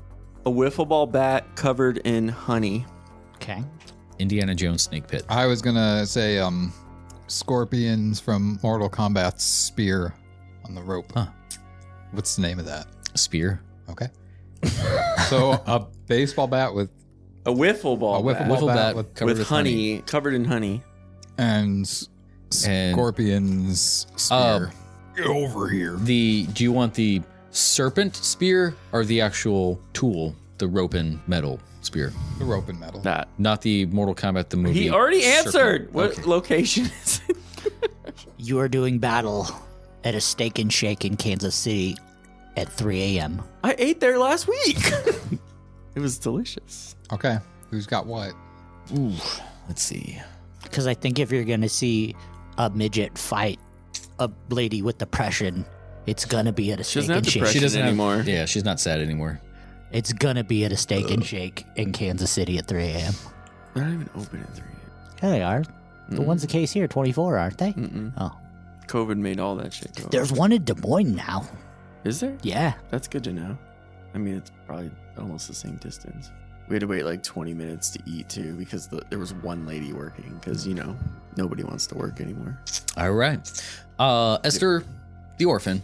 A wiffle ball bat covered in honey. Okay. Indiana Jones Snake Pit. I was gonna say scorpions from Mortal Kombat's spear on the rope. Huh. What's the name of that? Spear. Okay. So a baseball bat with A wiffle ball a wiffle bat ball Wiffle bat bat with covered with honey, covered in honey. and And- scorpions spear. Get over here. Do you want the serpent spear or the actual tool, the rope and metal spear? The rope and metal. That. Not the Mortal Kombat the movie. He already serpent. answered. What Okay. location is it? You are doing battle at a Steak and Shake in Kansas City at 3 a.m. I ate there last week. It was delicious. Okay. Who's got what? Ooh, let's see. Because I think if you're going to see a midget fight a lady with depression, it's going to be at a She Steak doesn't have and Shake. depression. She doesn't anymore. Have, yeah, she's not sad anymore. It's going to be at a Steak and Shake in Kansas City at 3 a.m. They're not even open at 3. Yeah, they are. The one's the case here, 24, aren't they? Mm-mm. Oh. COVID made all that shit go. There's one in Des Moines now. Is there? Yeah. That's good to know. I mean, it's probably almost the same distance. We had to wait like 20 minutes to eat too because there was one lady working because, you know, nobody wants to work anymore. All right. Esther, the orphan,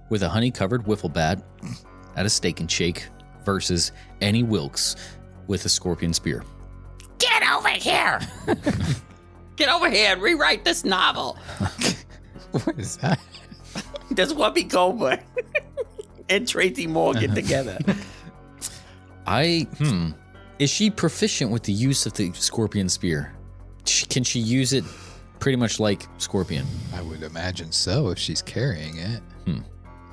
with a honey-covered wiffle bat at a Steak and Shake versus Annie Wilkes with a scorpion spear. Get over here! Get over here and rewrite this novel. What is that? That's Whoopi Goldberg and Tracy Morgan together. Is she proficient with the use of the scorpion spear? Can she use it pretty much like Scorpion? I would imagine so if she's carrying it.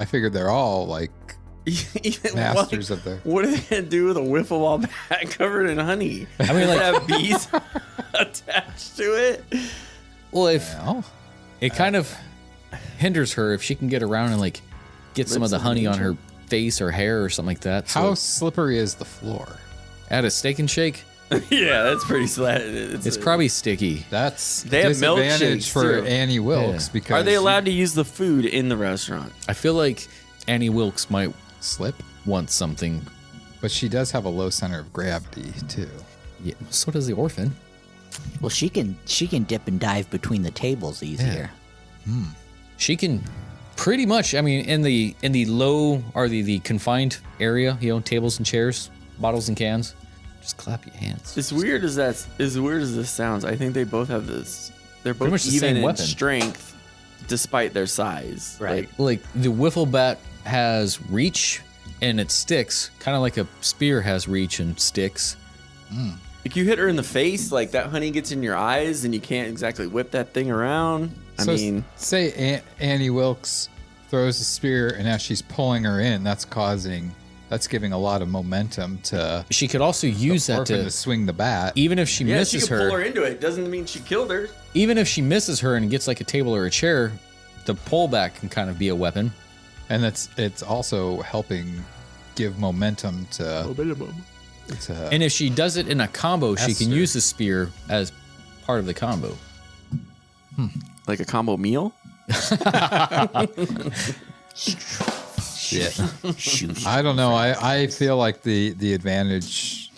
I figured they're all like masters of their. What are they gonna do with a wiffle ball bat covered in honey? I mean, like, have bees attached to it. well, if Well, it kind of hinders her if she can get around and like get some of the honey on her face or hair or something like that. how slippery is the floor? At a Steak and Shake, Yeah, that's pretty slat. it's probably sticky. That's They have disadvantage milkshakes, for too. Annie Wilkes Yeah. because Are they allowed to use the food in the restaurant? I feel like Annie Wilkes might slip? want something. But she does have a low center of gravity too. Yeah, so does the orphan. Well, she can dip and dive between the tables easier. Yeah. She can pretty much. I mean, in the low or the confined area, tables and chairs, bottles and cans. Just clap your hands. As weird as this sounds, I think they both have this. They're both much the even same in weapon. strength, despite their size. Right. Like the wiffle bat has reach and it sticks, kind of like a spear has reach and sticks. Like you hit her in the face, like that honey gets in your eyes, and you can't exactly whip that thing around. I mean, say Annie Wilkes throws a spear, and as she's pulling her in, that's giving a lot of momentum to. She could also use that to swing the bat. Even if she misses she could pull her into it. Doesn't mean she killed her. Even if she misses her and gets like a table or a chair, the pullback can kind of be a weapon. And it's also helping give momentum to. And if she does it in a combo, she can use the spear as part of the combo. Like a combo meal? Shit. Shoot. I don't know. I feel like the advantage.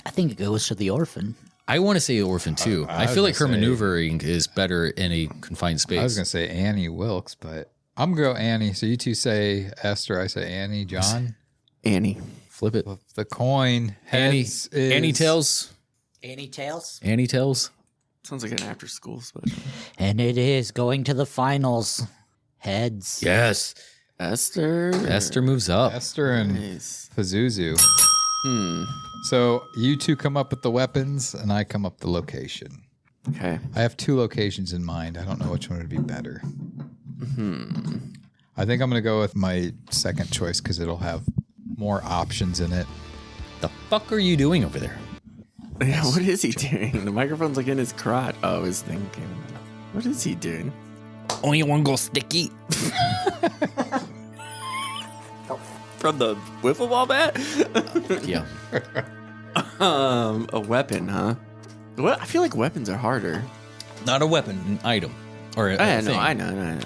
I think it goes to the orphan. I want to say orphan too. I feel like her maneuvering is better in a confined space. I was going to say Annie Wilkes, but I'm going to go Annie. So you two say Esther, I say Annie. John? Annie. Flip it. Flip the coin. Heads Annie tails. Annie tails? Annie tails. Sounds like an after school special. And it is going to the finals. Heads. Yes. Esther moves up. Esther and Pazuzu. So you two come up with the weapons, and I come up the location. Okay. I have 2 locations in mind. I don't know which one would be better. I think I'm going to go with my second choice because it'll have more options in it. The fuck are you doing over there? Yeah, what is he doing? The microphone's like in his crotch. Oh, he's thinking. What is he doing? Oh, you want to go sticky? From the wiffle ball bat? Yeah. A weapon, huh? What? I feel like weapons are harder. Not a weapon, an item. Or a thing. I know.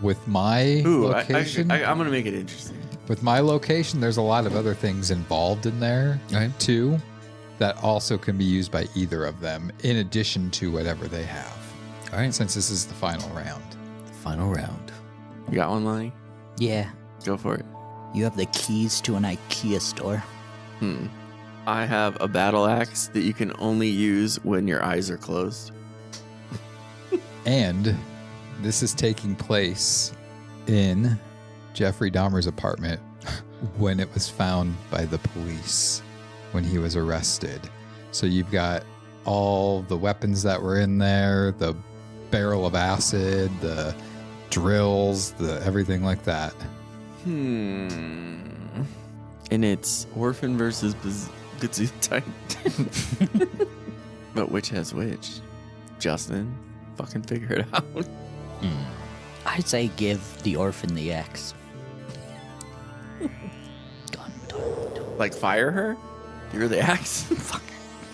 With my location, I'm going to make it interesting. With my location, there's a lot of other things involved in there, too, that also can be used by either of them, in addition to whatever they have. All right. Since this is the final round. Final round. You got one, Lonnie? Yeah. Go for it. You have the keys to an IKEA store. I have a battle axe that you can only use when your eyes are closed. And this is taking place in Jeffrey Dahmer's apartment when it was found by the police when he was arrested. So you've got all the weapons that were in there, the barrel of acid, the drills, the everything like that. And it's orphan versus Gazootite. But which has which? Justin, fucking figure it out. I'd say give the orphan the X. Like fire her? Give her the axe? Fuck.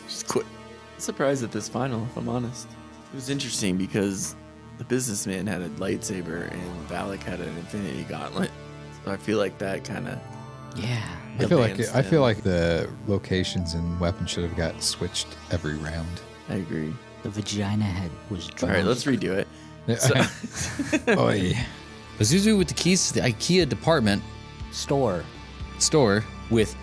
Just quit. I'm surprised at this final, if I'm honest. It was interesting because the businessman had a lightsaber and Valak had an infinity gauntlet. So I feel like that kind of... Yeah. I feel like the locations and weapons should have got switched every round. I agree. The vagina head was drunk. All right, let's redo it. Oy. Pazuzu with the keys to the IKEA department store with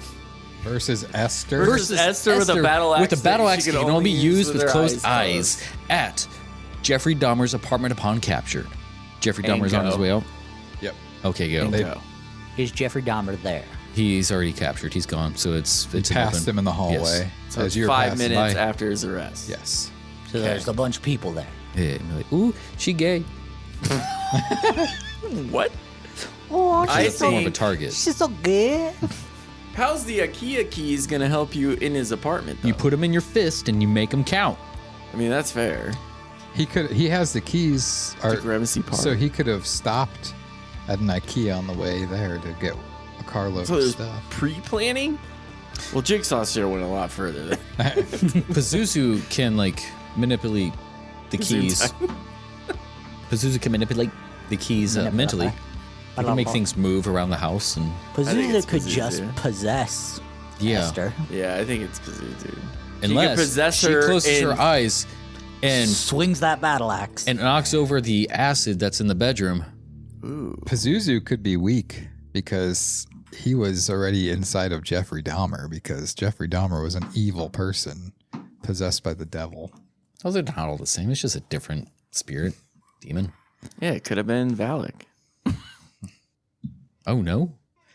versus Esther. Versus Esther with a battle axe. With a battle that axe she that can only be used with closed eyes at Jeffrey Dahmer's apartment upon capture. Jeffrey Dahmer's on his way out. Yep. Okay, go. Is Jeffrey Dahmer there? He's already captured. He's gone. So it's past him in the hallway. Yes. So it's 5 minutes after his arrest. Yes. So there's a bunch of people there. Yeah, like, ooh, she gay. What? Oh, she's more of a target. She's so good. How's the IKEA keys gonna help you in his apartment, though? You put them in your fist and you make them count. I mean, that's fair. He has the keys. The Gramercy Park. So he could have stopped at an IKEA on the way there to get a carload So of there's stuff. pre-planning? Well, Jigsaw sure went a lot further. Pazuzu can manipulate the keys. Pazuzu can manipulate the keys mentally. He can make things move around the house and. Pazuzu could just possess Esther. Yeah, I think it's Pazuzu. Unless possess she her closes her eyes and swings that battle axe and knocks over the acid that's in the bedroom. Ooh. Pazuzu could be weak because he was already inside of Jeffrey Dahmer, because Jeffrey Dahmer was an evil person possessed by the devil. Those are not all the same. It's just a different spirit, demon. Yeah, it could have been Valak. Oh no.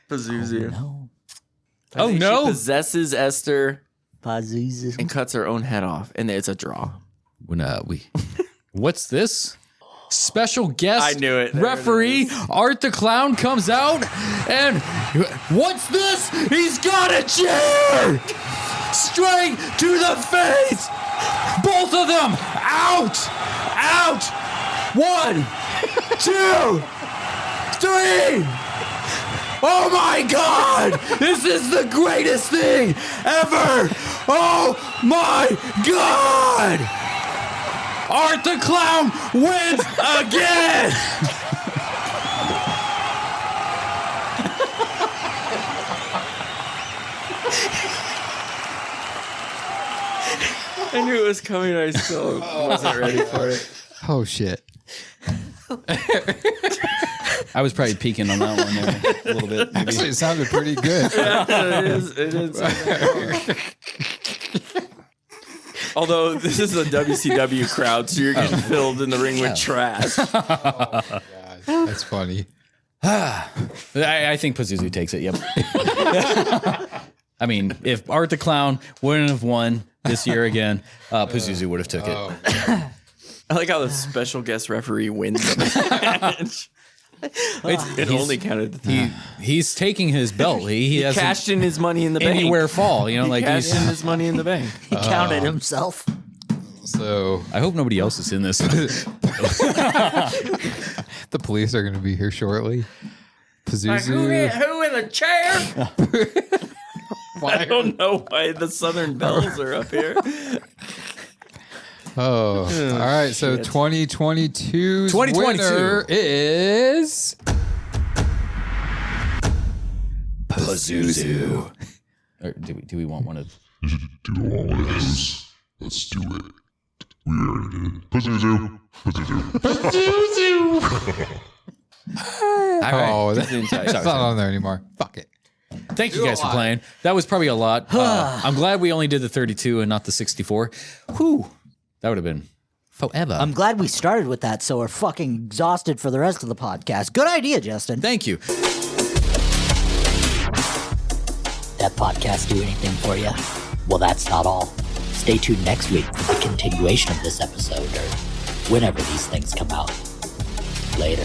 Pazuzu. Oh, no. She possesses Esther Pazuzu. and cuts her own head off, and it's a draw. When what's this? Special guest I knew it. There referee it is. Art the Clown comes out, and what's this? He's got a chair straight to the face. Both of them out. 1, 2, 3. Oh my God! This is the greatest thing ever! Oh my God! Art the Clown wins again! I knew it was coming. I still wasn't ready for it. Oh, shit. I was probably peeking on that one there a little bit. Maybe. Actually, it sounded pretty good. Yeah, it is. Although this is a WCW crowd, so you're getting filled in the ring with trash. Oh, my God. That's funny. I think Pazuzu takes it, yep. I mean, if Art the Clown wouldn't have won this year again, Pazuzu would have took it. I like how the special guest referee wins the match. It only counted the time. He's taking his belt. He has cashed in his money in the bank. Anywhere fall, you know, like cashed in his money in the bank. He counted himself. So I hope nobody else is in this. The police are going to be here shortly. Pazuzu. Like, who in the chair? I don't know why the Southern Bells are up here. Oh, all right. So 2022's winner is Pazuzu. Or do we want one of? Do you want one of those? Let's do it. We already did it. Pazuzu. Oh, that's not on there anymore. Fuck it. Thank you guys for playing. That was probably a lot. I'm glad we only did the 32 and not the 64. Whew. That would have been forever. I'm glad we started with that, so we're fucking exhausted for the rest of the podcast. Good idea, Justin. Thank you. That podcast do anything for you? Well, that's not all. Stay tuned next week for the continuation of this episode, or whenever these things come out. Later.